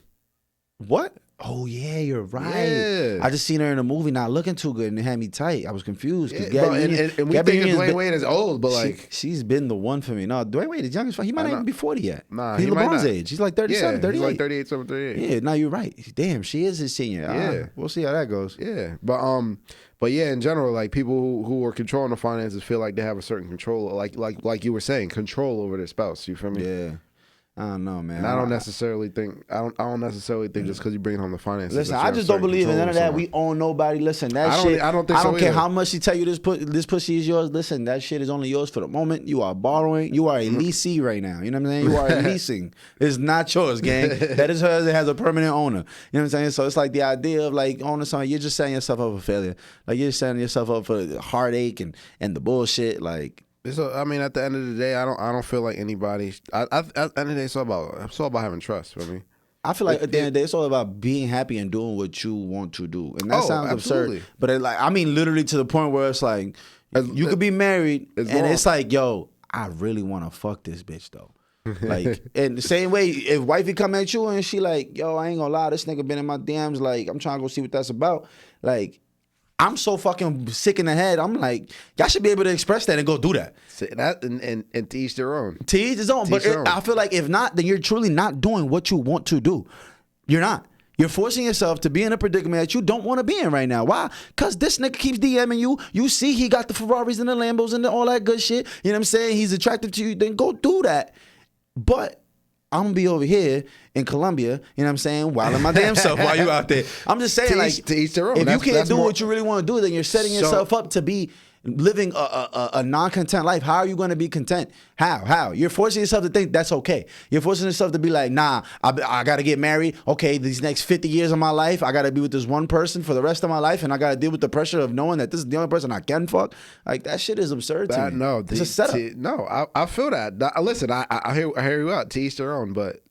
What? Oh, yeah, you're right. Yeah. I just seen her in a movie not looking too good and it had me tight. I was confused. Yeah, bro, and we think Dwayne Wade is old, but like... She's been the one for me. No, Dwayne Wade is young as fuck. He might not even be 40 yet. Nah, he's he might LeBron's not. age. He's like 37, 38. He's like 38, 38. Yeah, no, you're right. Damn, she is his senior. Yeah. We'll see how that goes. Yeah, but yeah, in general, like people who are controlling the finances feel like they have a certain control, like you were saying, control over their spouse. You feel me? Yeah. I don't know, man. And I don't necessarily think just because you bring home the finances. Listen, I just don't believe in none of that. We own nobody. Listen, that shit. I don't think so. I don't care how much she tell you this pussy is yours. Listen, that shit is only yours for the moment. You are borrowing. You are a leasee right now. You know what I'm saying? You are leasing. It's not yours, gang. That is hers. It has a permanent owner. You know what I'm saying? So it's like the idea of like owning something. You're just setting yourself up for failure. Like you're setting yourself up for heartache and the bullshit. Like. So I mean, at the end of the day, I don't feel like anybody. At the end of the day, it's all about having trust for me. I feel like at the end of the day, it's all about being happy and doing what you want to do, and that sounds absurd. But I mean, literally to the point where it's like you could be married, and it's like, yo, I really want to fuck this bitch though. Like, in the same way, if wifey come at you and she like, yo, I ain't gonna lie, this nigga been in my DMs, like, I'm trying to go see what that's about, like. I'm so fucking sick in the head. I'm like, y'all should be able to express that and go do that. That and to each their own. To each his own. But I feel like if not, then you're truly not doing what you want to do. You're not. You're forcing yourself to be in a predicament that you don't want to be in right now. Why? Because this nigga keeps DMing you. You see he got the Ferraris and the Lambos and all that good shit. You know what I'm saying? He's attractive to you. Then go do that. But I'm going to be over here in Colombia, you know what I'm saying, wilding my damn self while you out there. I'm just saying, to each their own. If you can't do what you really want to do, then you're setting yourself up to be living a non-content life. How are you going to be content? How? You're forcing yourself to think that's okay. You're forcing yourself to be like, nah, I got to get married. Okay, these next 50 years of my life, I got to be with this one person for the rest of my life, and I got to deal with the pressure of knowing that this is the only person I can fuck. Like, that shit is absurd to me. No, it's a setup. I feel that. Listen, I hear you out. To each their own, but.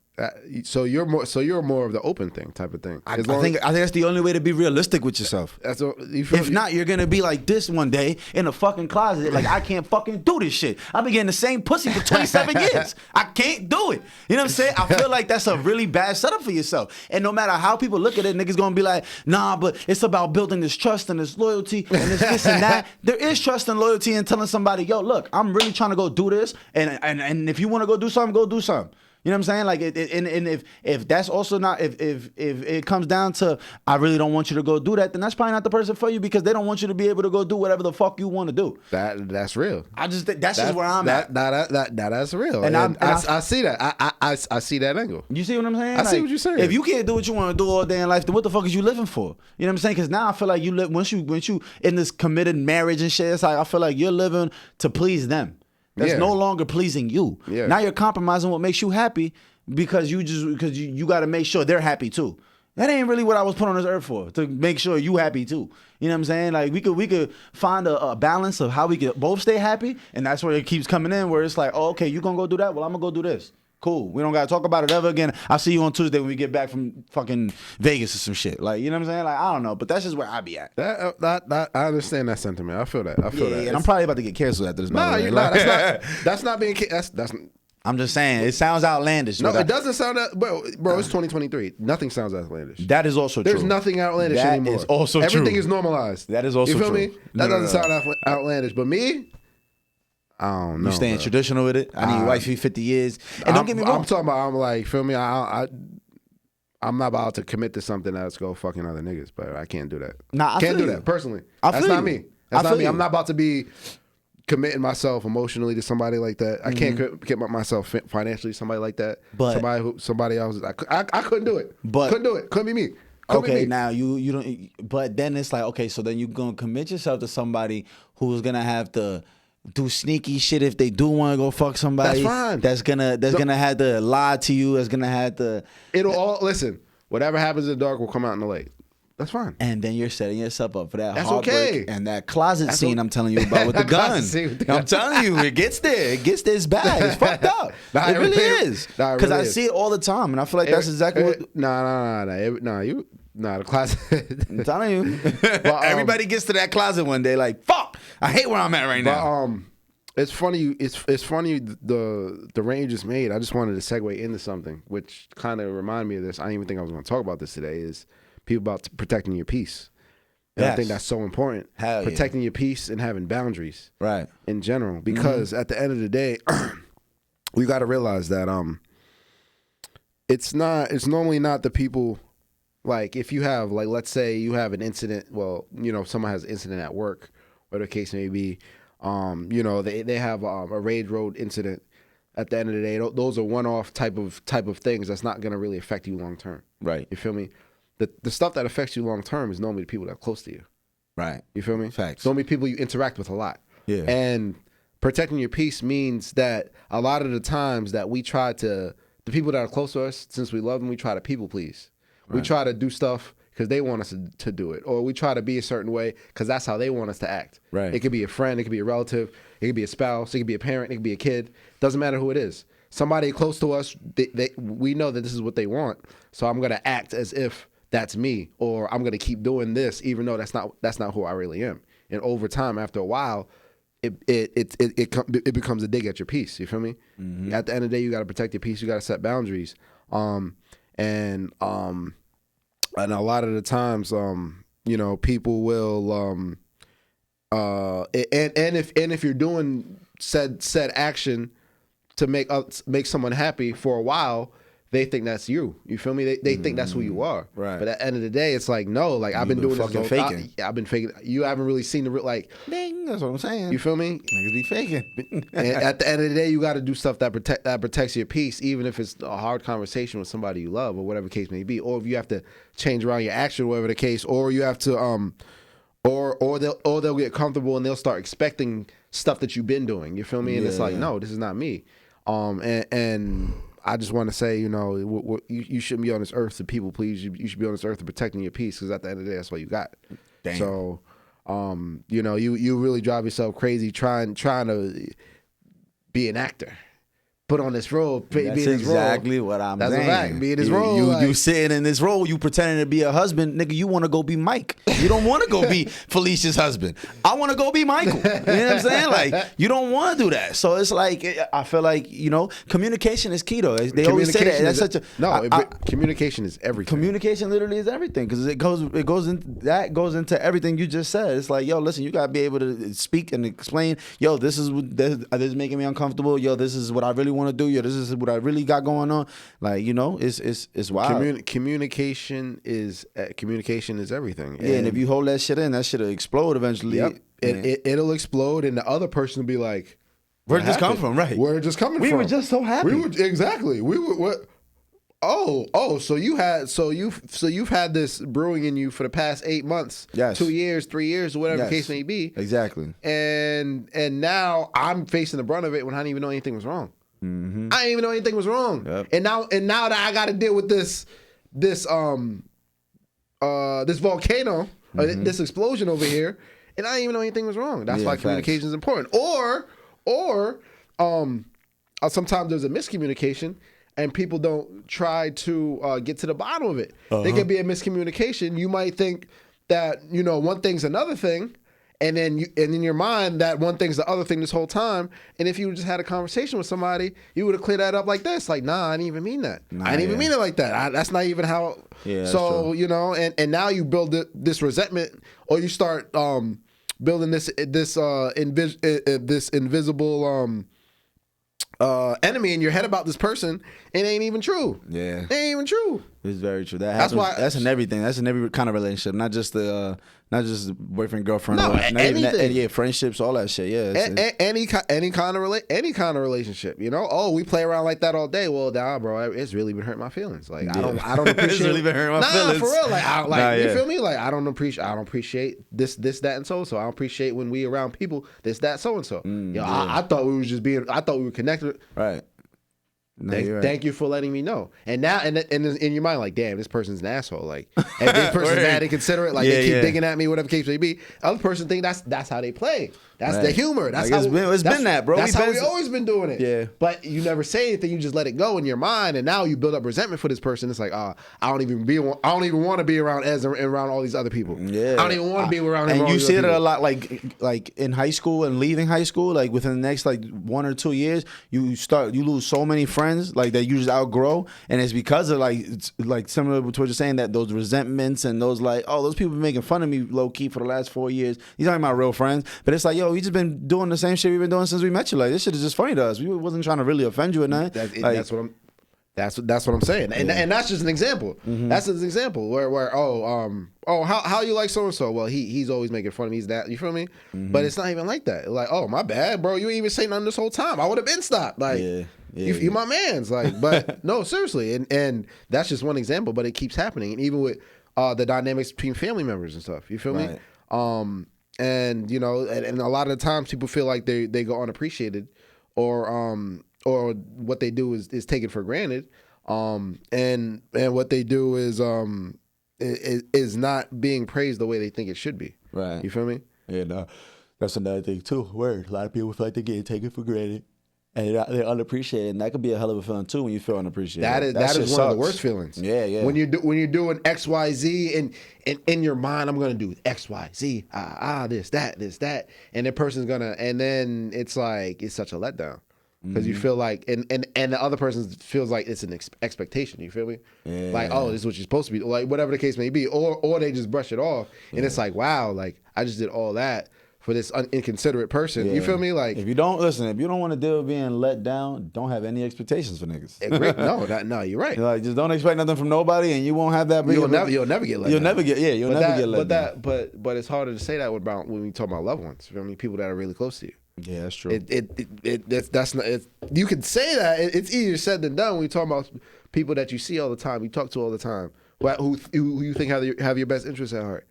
So you're more of the open thing type of thing. I think that's the only way to be realistic with yourself. If not, you're gonna be like this one day in a fucking closet. Like, I can't fucking do this shit. I've been getting the same pussy for 27 years. I can't do it. You know what I'm saying? I feel like that's a really bad setup for yourself. And no matter how people look at it, niggas gonna be like, nah, but it's about building this trust and this loyalty and this and that. There is trust and loyalty in telling somebody, yo, look, I'm really trying to go do this, and if you want to go do something, go do something. You know what I'm saying? Like, and if that's also not, if it comes down to, I really don't want you to go do that, then that's probably not the person for you, because they don't want you to be able to go do whatever the fuck you want to do. That's real. I just think that's just where I'm at. That's real. And I see that. I see that angle. You see what I'm saying? I see what you're saying. If you can't do what you want to do all day in life, then what the fuck is you living for? You know what I'm saying? Because now I feel like you live, once you in this committed marriage and shit, it's like I feel like you're living to please them. That's no longer pleasing you. Yeah. Now you're compromising what makes you happy because you got to make sure they're happy too. That ain't really what I was put on this earth for, to make sure you happy too. You know what I'm saying? Like, we could find a balance of how we could both stay happy, and that's where it keeps coming in, where it's like, oh, okay, you gonna go do that? Well, I'm gonna go do this. Cool. We don't gotta talk about it ever again. I'll see you on Tuesday when we get back from fucking Vegas or some shit. Like, you know what I'm saying? Like, I don't know, but that's just where I be at. That I understand that sentiment. I feel that. Yeah, and I'm probably about to get canceled after this. Nah, you're not. That's not being. That's. I'm just saying, it sounds outlandish. No, it doesn't sound that. Bro, it's 2023. Nothing sounds outlandish. That is also true. There's nothing outlandish anymore. That is also true. Everything is normalized. That is also true. You feel me? That doesn't sound outlandish. But me, I don't know. You staying traditional with it? I need wifey 50 years. And don't get me wrong. I'm talking about, I'm like, feel me? I'm not about to commit to something that's go fucking other niggas, but I can't do that. Nah, I can't do you. that personally. That's not me. That's not me. I'm not about to be committing myself emotionally to somebody like that. I can't commit myself financially to somebody like that. But somebody else. I couldn't do it. Couldn't do it. Couldn't be me. Okay, now you don't. But then it's like, okay, so then you're gonna commit yourself to somebody who's gonna have to do sneaky shit if they do want to go fuck somebody. That's fine. That's gonna have to lie to you. That's gonna have to. It'll all listen. Whatever happens in the dark will come out in the light. That's fine. And then you're setting yourself up for that heartbreak and that closet scene I'm telling you about with the gun. I'm telling you, it gets there. It gets there. It's bad. It's fucked up. It really is. Because I see it all the time, and I feel like that's exactly what. Nah. Nah, the closet. I'm telling you. Everybody gets to that closet one day like, fuck, I hate where I'm at right now. It's funny. It's funny the range is made. I just wanted to segue into something, which kind of reminded me of this. I didn't even think I was going to talk about this today. Is people about protecting your peace. And I think that's so important. Protecting your peace and having boundaries, right? In general, because at the end of the day, we got to realize that it's normally not the people. Like if you have, like, let's say you have an incident. Well, you know, someone has an incident at work, whatever the case may be. You know, they have a rage road incident. At the end of the day, those are one-off type of things that's not going to really affect you long term. Right. You feel me? The stuff that affects you long term is normally the people that are close to you. Right. You feel me? Facts. Normally people you interact with a lot. Yeah. And protecting your peace means that a lot of the times that we try to, the people that are close to us, since we love them, we try to people please. Right. We try to do stuff because they want us to do it, or we try to be a certain way because that's how they want us to act. Right. It could be a friend, it could be a relative, it could be a spouse, it could be a parent, it could be a kid. Doesn't matter who it is. Somebody close to us, we know that this is what they want, so I'm gonna act as if that's me, or I'm gonna keep doing this even though that's not who I really am. And over time, after a while, it becomes a dig at your peace. You feel me? Mm-hmm. At the end of the day, you got to protect your peace. You got to set boundaries. And a lot of the times, you know, people will, and if you're doing said action to make someone happy for a while, they think that's you. You feel me? They think that's who you are. Right. But at the end of the day, it's like, no, like I've been doing this. Faking. I've been faking. You haven't really seen the real, like. Ding, that's what I'm saying. You feel me? Niggas be faking. And at the end of the day, you got to do stuff that protects your peace, even if it's a hard conversation with somebody you love or whatever the case may be, or if you have to change around your action, whatever the case, or you have to or they'll get comfortable and they'll start expecting stuff that you've been doing. You feel me? And it's like, no, this is not me. And I just want to say, you know, you shouldn't be on this earth to people please. You should be on this earth to protecting your peace, because at the end of the day, that's what you got. Damn. So, you know, you really drive yourself crazy trying to be an actor. Put on this role. That's exactly what I'm saying. That's a fact. Be in this role. You sitting in this role, you pretending to be a husband. Nigga, you want to go be Mike. You don't want to go be Felicia's husband. I want to go be Michael. You know what I'm saying? Like, you don't want to do that. So it's like, I feel like, you know, communication is key though. They always say that. That's such a... communication is everything. Communication literally is everything, because it goes into everything you just said. It's like, yo, listen, you got to be able to speak and explain, yo, this is making me uncomfortable. Yo, this is what I really want to do. Yo, this is what I really got going on. Like, you know, it's wild. Communication is everything. Yeah, and if you hold that shit in, that shit'll explode eventually. Yep. It'll explode, and the other person will be like, "Where'd this come from?" Right? Where'd this coming from? We were just so happy. Exactly. We were what? Oh, so you've had this brewing in you for the past 8 months, yes, 2 years, 3 years, or whatever the case may be. Exactly. And now I'm facing the brunt of it when I didn't even know anything was wrong. Mm-hmm. I didn't even know anything was wrong. Yep. And now that I got to deal with this volcano, this explosion over here, and I didn't even know anything was wrong. That's why communication is important. Or sometimes there's a miscommunication, and people don't try to get to the bottom of it. There can be a miscommunication. You might think that, you know, one thing's another thing, and then in your mind that one thing's the other thing this whole time. And if you just had a conversation with somebody, you would have cleared that up like this. Like, nah, I didn't even mean that. I didn't even mean it like that. That's not even how. Yeah. So, you know, and now you build this resentment, or you start building this invisible enemy in your head about this person. It ain't even true. Yeah. It ain't even true. It's very true. That's in everything. That's in every kind of relationship, not just boyfriend girlfriend. No, anything. Friendships, all that shit. Yeah, any kind of relationship. You know, we play around like that all day. Well, nah, bro, it's really been hurting my feelings. Like, I don't appreciate. It's really been hurting my feelings. For real. Like, you feel me? Like, I don't appreciate this, that, and so. I don't appreciate when we around people this, that, so and so. I thought we were connected. Right. No, Thank you for letting me know. And now, and in your mind, like, damn, this person's an asshole. Like, and this person's mad and considerate. Like, they keep digging at me, whatever case may be. Other person think that's how they play. That's the humor. That's like how it's been that, bro. That's how we always been doing it. Yeah. But you never say anything. You just let it go in your mind, and now you build up resentment for this person. It's like, I don't even want to be around Ez and around all these other people. Yeah. I don't even want to be around him. And you see it a lot, like in high school and leaving high school, like within the next like 1 or 2 years, you lose so many friends like that you just outgrow, and it's because of it's like similar to what you're saying, that those resentments and those like, oh, those people been making fun of me low key for the last 4 years. You're talking about real friends, but it's like, yo, we just been doing the same shit we've been doing since we met you. Like, this shit is just funny to us. We wasn't trying to really offend you or nothing. That's what I'm saying, and that's just an example. Mm-hmm. That's an example where how you like so and so? Well, he's always making fun of me. He's that, you feel me? Mm-hmm. But it's not even like that. Like, oh, my bad, bro. You ain't even say nothing this whole time. I would have been stopped. Like, you my man's. Like, but no, seriously, and that's just one example. But it keeps happening, and even with the dynamics between family members and stuff. You feel me? And you know, and a lot of the times people feel like they go unappreciated, or what they do is taken for granted, and what they do is not being praised the way they think it should be. Right. You feel me? Yeah, no, that's another thing too. Word. A lot of people feel like they get taken for granted, and they're unappreciated, and that could be a hell of a feeling too when you feel unappreciated. That is one of the worst feelings. Yeah. When you're doing X, Y, Z, and in your mind, I'm gonna do X, Y, Z, this, that, and the person's gonna, and then it's like it's such a letdown. Because you feel like, and the other person feels like it's an expectation. You feel me? Yeah. Like, oh, this is what you're supposed to be, like whatever the case may be, or they just brush it off, and it's like, wow, like I just did all that for this inconsiderate person. Yeah. You feel me? Like, if you don't want to deal with being let down, don't have any expectations for niggas. No, you're right. Like, just don't expect nothing from nobody, and you won't have that. You'll never get let down. You'll never get let down. But it's harder to say that when we talk about loved ones. You feel me? People that are really close to you. Yeah, that's true. That's not. You can say that. It's easier said than done when you talk about people that you see all the time, you talk to all the time, who you think have your best interests at heart.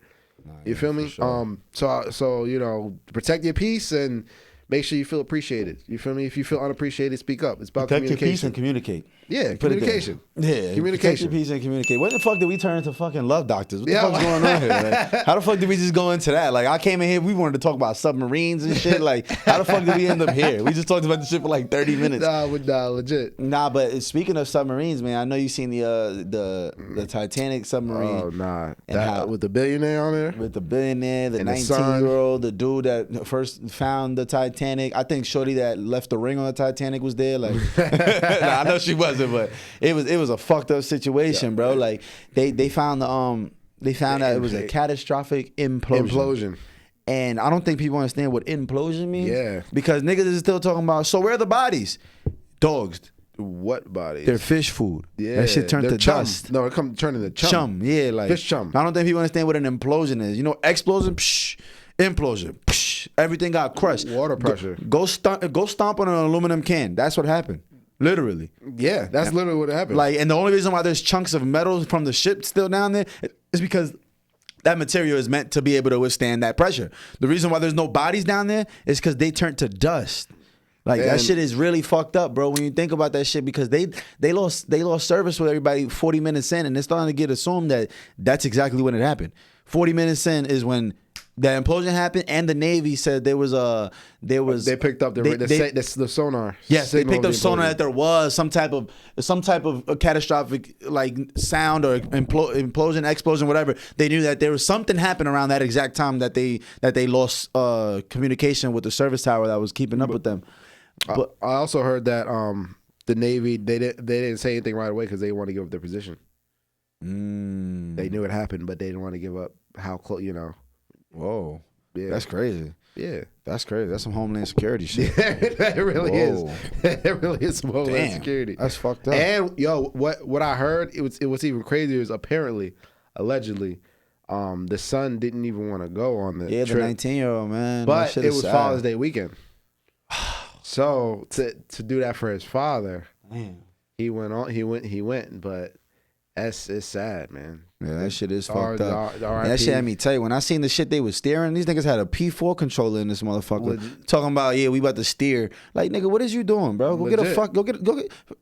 You feel me? Sure. So you know, protect your peace and make sure you feel appreciated. You feel me? If you feel unappreciated, speak up. It's about protect communication. Your peace and communicate. Yeah, communication. Yeah, communication. Protect your peace and communicate. When the fuck did we turn into fucking love doctors? What the fuck's going on here? Like, how the fuck did we just go into that? Like, I came in here, we wanted to talk about submarines and shit. Like, how the fuck did we end up here? We just talked about this shit for like 30 minutes. Nah, legit. Nah, but speaking of submarines, man, I know you seen the Titanic submarine. Oh nah, with the billionaire on there. With the billionaire, the 19-year-old, the dude that first found the Titanic. I think shorty that left the ring on the Titanic was there. Like, nah, I know she wasn't, but it was a fucked up situation, bro. Like they found out it was a catastrophic implosion. And I don't think people understand what implosion means. Yeah. Because niggas is still talking about, so where are the bodies? Dogs. What bodies? They're fish food. Yeah. That shit turned to dust. No, it turn into chum. Yeah, like fish chum. I don't think people understand what an implosion is. You know, explosion, psh, implosion, psh, everything got crushed. Water pressure. Go stomp on an aluminum can. That's what happened. Literally. Yeah, that's literally what happened. Like, and the only reason why there's chunks of metal from the ship still down there is because that material is meant to be able to withstand that pressure. The reason why there's no bodies down there is because they turned to dust. Like, that shit is really fucked up, bro, when you think about that shit, because they lost service with everybody 40 minutes in, and it's starting to get assumed that that's exactly when it happened. 40 minutes in is when the implosion happened, and the Navy said they picked up the sonar. Yes, they picked up sonar that there was some type of catastrophic like sound or explosion, whatever. They knew that there was something happened around that exact time that they lost communication with the service tower that was keeping up with them. But I also heard that the Navy they didn't say anything right away because they didn't want to give up their position. They knew it happened, but they didn't want to give up how close. You know. Whoa. Yeah. That's crazy. Yeah. That's crazy. That's some Homeland Security shit. Yeah, it really is. It really is some Homeland Security. That's fucked up. And yo, what I heard, it was even crazier is allegedly, the son didn't even want to go on the trip. The 19-year-old, man. But it was Father's Day weekend. So to do that for his father, man. He went, but it's sad, man. Yeah, that shit is R- fucked up. R- And that shit RIP. had me tell you, when I seen the shit they was steering, these niggas had a P4 controller in this motherfucker. Legit. Talking about, yeah, we about to steer. Like, nigga, what is you doing, bro? Go get a Legit. fuck, go get,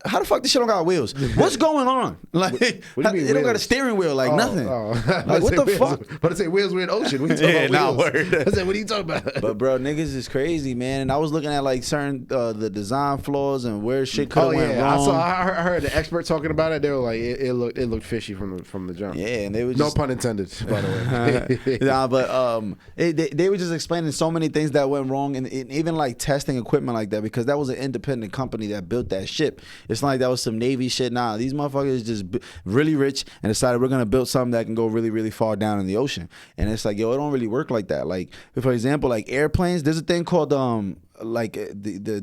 how the fuck this shit don't got wheels? What's going on? Like, What do you mean it don't got a wheels? steering wheel, like nothing. Like, what the fuck? But I say wheels were in ocean. What are you talking Yeah, about nah, wheels? word. I said, what are you talking about? But bro, niggas is crazy, man. And I was looking at like certain the design flaws and where shit could have went wrong. I heard the expert talking about it. They were like, it looked fishy from the jump. Yeah, and they were No just, pun intended, by the way. nah, but they were just explaining so many things that went wrong, and even like testing equipment like that, because that was an independent company that built that ship. It's not like that was some Navy shit. Nah, these motherfuckers just really rich and decided we're gonna build something that can go really, really far down in the ocean. And it's like, yo, it don't really work like that. Like, for example, like airplanes, there's a thing called like the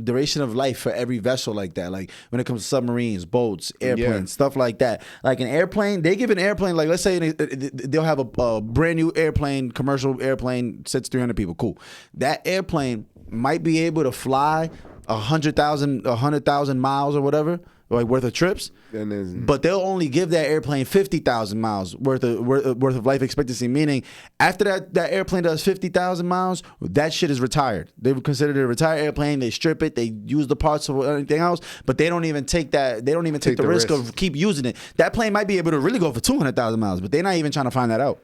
duration of life for every vessel, like that. Like when it comes to submarines, boats, airplanes, stuff like that. Like an airplane, they give an airplane, like let's say they'll have a brand new airplane, commercial airplane, sits 300 people. Cool. That airplane might be able to fly 100,000 miles or whatever, like worth of trips. But they'll only give that airplane 50,000 miles worth of life expectancy. Meaning, after that airplane does 50,000 miles, that shit is retired. They would consider it a retired airplane. They strip it. They use the parts of anything else. But they don't even take that. They don't even take the risk of keep using it. That plane might be able to really go for 200,000 miles, but they're not even trying to find that out.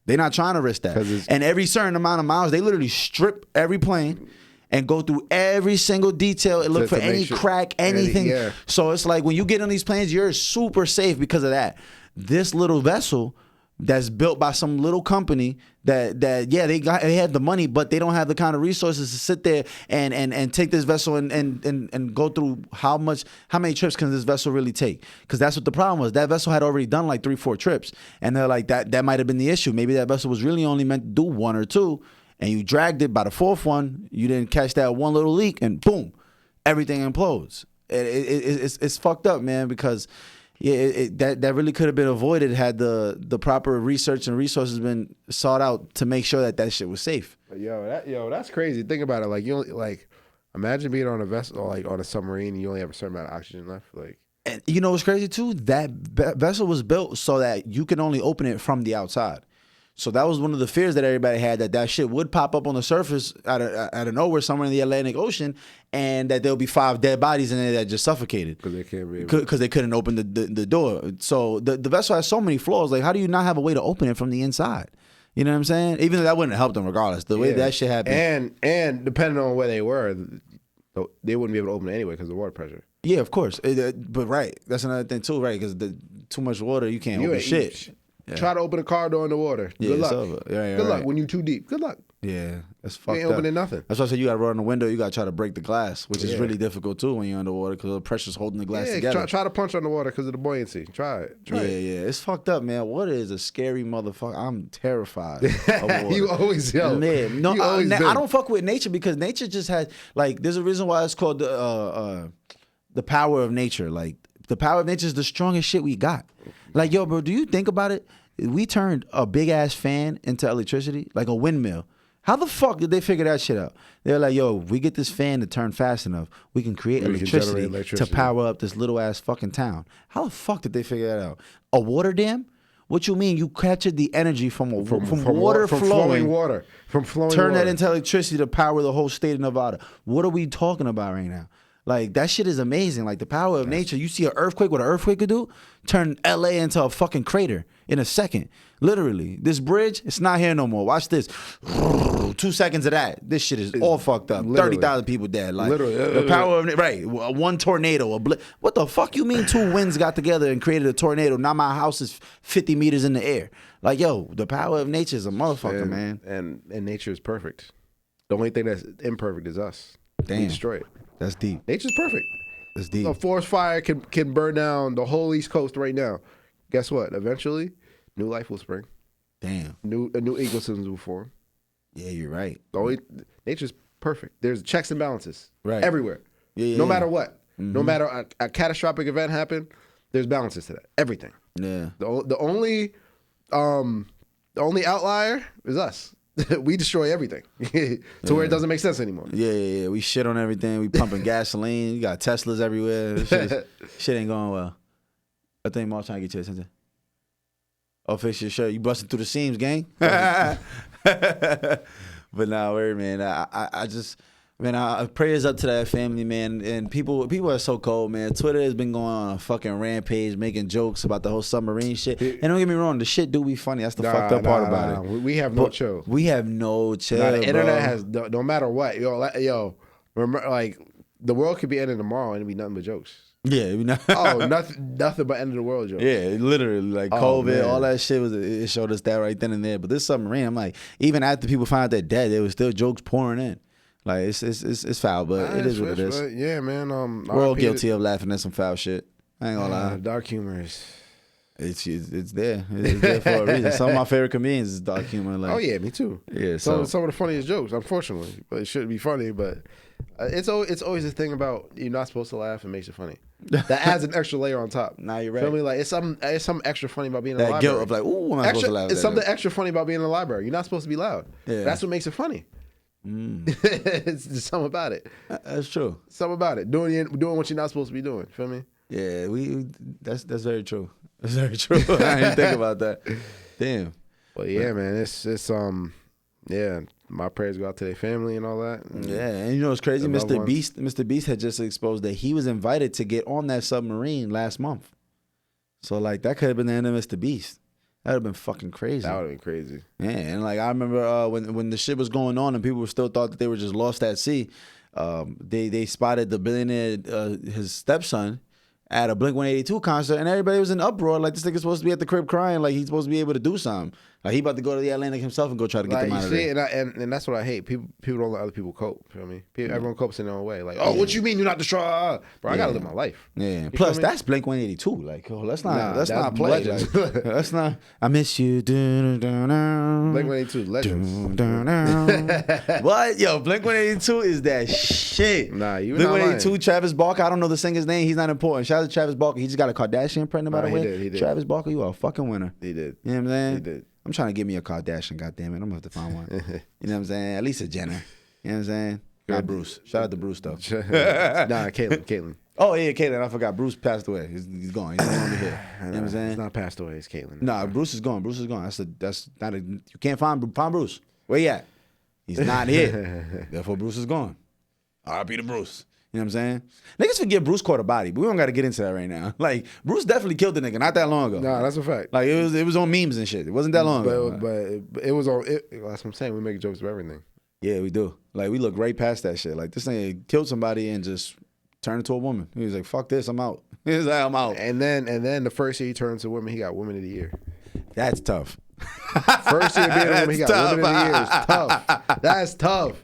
They're not trying to risk that. And every certain amount of miles, they literally strip every plane and go through every single detail and look for any crack, anything. So it's like when you get on these planes, you're super safe because of that. This little vessel that's built by some little company that they had the money, but they don't have the kind of resources to sit there and take this vessel and go through how many trips can this vessel really take? Because that's what the problem was. That vessel had already done like 3-4 trips, and they're like that might have been the issue. Maybe that vessel was really only meant to do 1 or 2. And you dragged it by the 4th one, you didn't catch that one little leak, and boom, everything implodes. It's fucked up, man, because that really could have been avoided had the proper research and resources been sought out to make sure that shit was safe. That's crazy. Think about it. Like you only, like imagine being on a vessel, or like on a submarine, and you only have a certain amount of oxygen left. Like, and you know what's crazy too? That vessel was built so that you can only open it from the outside. So that was one of the fears that everybody had, that shit would pop up on the surface out of nowhere somewhere in the Atlantic Ocean, and that there'll be 5 dead bodies in there that just suffocated because they couldn't open the door. So the vessel has so many flaws. Like, how do you not have a way to open it from the inside? You know what I'm saying? Even though that wouldn't have helped them regardless. The way that shit happened, and depending on where they were, they wouldn't be able to open it anyway because of the water pressure. Yeah, of course. But right, that's another thing too, right? Because too much water, you can't open shit. Yeah. Try to open a car door in the water. Good luck. Good luck when you too deep. Good luck. Yeah, that's fucked up. You ain't opening nothing. That's why I said you got to run on the window. You got to try to break the glass, which is really difficult too when you're underwater because the pressure's holding the glass together. Try to punch on the water because of the buoyancy. Try it. Yeah. It's fucked up, man. Water is a scary motherfucker. I'm terrified of water. You always, I don't fuck with nature because nature just has, like, there's a reason why it's called the power of nature. Like, the power of nature is the strongest shit we got. Like, yo, bro, do you think about it? We turned a big ass fan into electricity, like a windmill. How the fuck did they figure that shit out? They're like, yo, if we get this fan to turn fast enough, we can create electricity to power up this little ass fucking town. How the fuck did they figure that out? A water dam? What you mean? You captured the energy from water flowing water. Turn that into electricity to power the whole state of Nevada. What are we talking about right now? Like, that shit is amazing. Like, the power of nature. You see an earthquake, what an earthquake could do? Turn LA into a fucking crater in a second. Literally. This bridge, it's not here no more. Watch this. 2 seconds of that. This shit is all fucked up. 30,000 people dead. Like, the power of, right, one tornado. What the fuck you mean 2 winds got together and created a tornado? Now my house is 50 meters in the air. Like, yo, the power of nature is a motherfucker, man. And nature is perfect. The only thing that's imperfect is us. Damn. We destroy it. That's deep. Nature's perfect. That's deep. A forest fire can burn down the whole East Coast right now. Guess what? Eventually, new life will spring. Damn. A new ecosystem will form. Yeah, you're right. Nature's perfect. There's checks and balances everywhere. Yeah, no matter what. Mm-hmm. No matter a catastrophic event happen, there's balances to that. Everything. Yeah. The only outlier is us. We destroy everything to where it doesn't make sense anymore. Yeah. We shit on everything. We pumping gasoline. You got Teslas everywhere. Shit ain't going well. I think Mark's trying to get your attention. Oh, fix your shirt. You busting through the seams, gang. But nah, word, man. I just, man, prayers up to that family, man. And people are so cold, man. Twitter has been going on a fucking rampage, making jokes about the whole submarine shit. And don't get me wrong, the shit do be funny. That's the fucked up part about it. We have no chill. We have no chill. The internet has no matter what, yo. Remember, like the world could be ending tomorrow and it'd be nothing but jokes. Yeah, nothing but end of the world jokes. Yeah, literally, like COVID, all that shit it showed us that right then and there. But this submarine, I'm like, even after people find out they're dead, there was still jokes pouring in. Like it's foul, but it is what it is. Yeah, man. We're all guilty of laughing at some foul shit. I ain't gonna lie. Dark humor is. It's there. It's there for a reason. Some of my favorite comedians is dark humor. Like, oh yeah, me too. Yeah, some of the funniest jokes, unfortunately, but it shouldn't be funny. But it's always a thing about you're not supposed to laugh and makes it funny. That adds an extra layer on top. Nah, you're right. Feel me? Like it's something extra funny about being in the that library. Guilt of like, ooh, am I supposed to laugh? It's something extra funny about being in the library. You're not supposed to be loud. Yeah, that's what makes it funny. It's just something about it. That's true. Something about it. Doing what you're not supposed to be doing. Feel me? Yeah, that's very true. That's very true. I didn't think about that. Damn. Well, yeah, man. It's yeah. My prayers go out to their family and all that. Yeah, and you know what's crazy? Mr. Beast had just exposed that he was invited to get on that submarine last month. So like that could have been the end of Mr. Beast. That would have been fucking crazy. That would have been crazy. Yeah, and like I remember when the shit was going on and people still thought that they were just lost at sea. They spotted the billionaire, his stepson, at a Blink-182 concert, and everybody was in uproar. Like, this nigga's supposed to be at the crib crying, like he's supposed to be able to do something. Like, he about to go to the Atlantic himself and go try to get them out of there. And that's what I hate. People don't let other people cope. Feel me? Everyone copes in their own way. Like, what you mean you're not destroyed? Bro, I gotta live my life. Yeah. Plus, that's Blink-182. Like, let's not play. Like, let's not. I miss you. Blink-182 legends. What? Yo, Blink-182 is that shit. Nah, you Blink-182, Travis Barker. I don't know the singer's name. He's not important. Shout out to Travis Barker. He just got a Kardashian pregnant, by the way. He did. Travis Barker, you are a fucking winner. He did. You know what I'm saying? He did. I'm trying to get me a Kardashian, goddammit. I'm gonna have to find one. You know what I'm saying? At least a Jenner. You know what I'm saying? Not Bruce. Shout out to Bruce though. Nah, Caitlyn. Oh yeah, Caitlyn. I forgot. Bruce passed away. He's gone. He's no longer here. You know what I'm saying? He's not passed away. It's Caitlyn. Nah, Bruce is gone. Bruce is gone. That's not a. You can't find Bruce. Where he at? He's not here. Therefore, Bruce is gone. R.I.P. to Bruce. You know what I'm saying? Niggas forget Bruce caught a body, but we don't got to get into that right now. Like, Bruce definitely killed the nigga not that long ago. Nah, that's a fact. Like, it was on memes and shit. It wasn't that long ago. But it was on. That's what I'm saying. We make jokes about everything. Yeah, we do. Like, we look right past that shit. Like, this nigga killed somebody and just turned into a woman. He was like, fuck this, I'm out. He was like, I'm out. And then the first year he turned into a woman, he got Woman of the Year. That's tough. First year being a woman, he got Woman of the Year. It's tough. That's tough.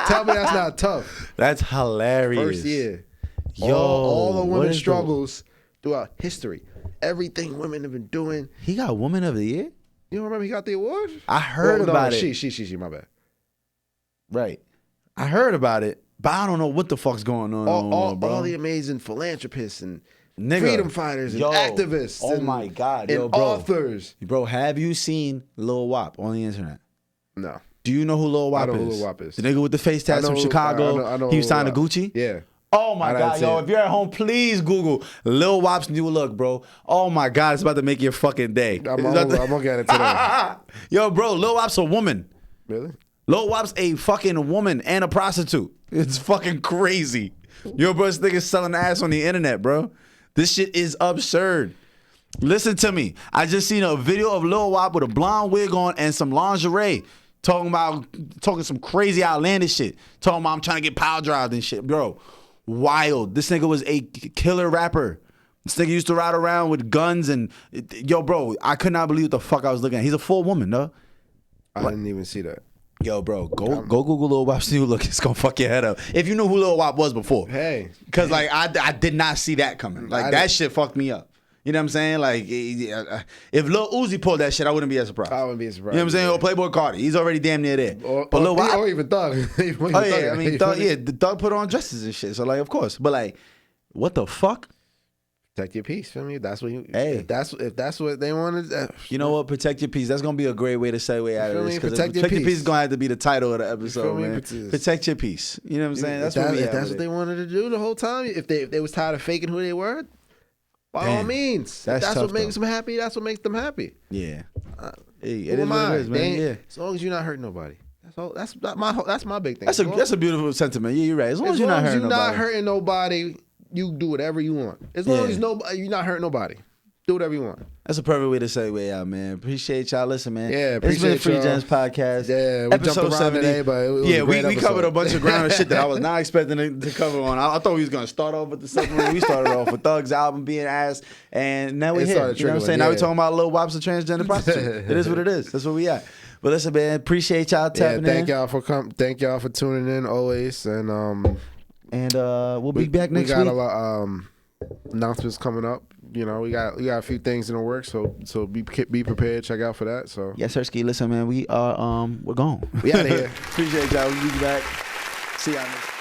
Tell me that's not tough. That's hilarious. First year. Yo, all the women's struggles throughout history. Everything women have been doing. He got Woman of the Year? You don't remember he got the award? I heard about it. She, my bad. Right. I heard about it, but I don't know what the fuck's going on. All the amazing philanthropists and freedom fighters and activists. Oh my God. And authors. Bro, have you seen Lil Wop on the internet? No. Do you know who Lil Wop is? I know who Lil Wop is. The nigga with the face tats from Chicago. I know he was signed to Gucci? Yeah. Oh my God, yo, if you're at home, please Google Lil Wop's new look, bro. Oh my God, it's about to make your fucking day. I'm gonna get it today. Yo, bro, Lil Wop's a woman. Really? Lil Wop's a fucking woman and a prostitute. It's fucking crazy. Yo, bro, this nigga's selling ass on the internet, bro. This shit is absurd. Listen to me. I just seen a video of Lil Wop with a blonde wig on and some lingerie. Talking some crazy outlandish shit. Talking about I'm trying to get power drives and shit. Bro, wild. This nigga was a killer rapper. This nigga used to ride around with guns and... Yo, bro, I could not believe what the fuck I was looking at. He's a full woman, though. I didn't even see that. Yo, bro, go Google Lil Wop's new look. It's gonna fuck your head up. If you knew who Lil Wop was before. Hey. Because, like, I did not see that coming. Like, that shit fucked me up. You know what I'm saying? Like, if Lil Uzi pulled that shit, I wouldn't be as surprised. I wouldn't be surprised. You know what I'm saying? Or Playboy Cardi. He's already damn near there. But Lil Wop, or even Thug. I mean, Thug, the Thug put on dresses and shit. So, like, of course. But, like, what the fuck? Protect your peace, feel me? That's what you. Hey, if that's what they wanted. You know what? Protect your peace. That's gonna be a great way to segue out of this. Protect your peace is gonna have to be the title of the episode, man. Protect your peace. You know what I'm saying? That's what they wanted to do the whole time. If they was tired of faking who they were, by all means. That's what makes them happy. That's what makes them happy. Yeah. Hey, it is what it is, man. Yeah. As long as you're not hurting nobody. That's my big thing. That's a beautiful sentiment. Yeah, you're right. As long as you're not hurting nobody, you do whatever you want. As long as you're not hurting nobody, do whatever you want. That's a perfect way to segue out, man. Appreciate y'all. Listen, man. Yeah, appreciate It's been the Free Gems podcast. Yeah, we episode jumped around 70. today, but it was we covered a bunch of ground and shit that I was not expecting to cover on. I thought we was gonna start off with the segment. We started off with Thug's album being ass, and now we're here. You know what I'm saying? Now we're talking about Lil Wops and transgender prostitute. It is what it is. That's where we at. But listen, man, appreciate y'all tapping in. Thank y'all for tuning in always, and we'll be back next week. We got a lot announcements coming up. You know, we got a few things in the works, so be prepared. Check out for that. So yes, sir. Ski, listen, man, we're gone. We out of here. Appreciate y'all. We'll be back. See y'all next.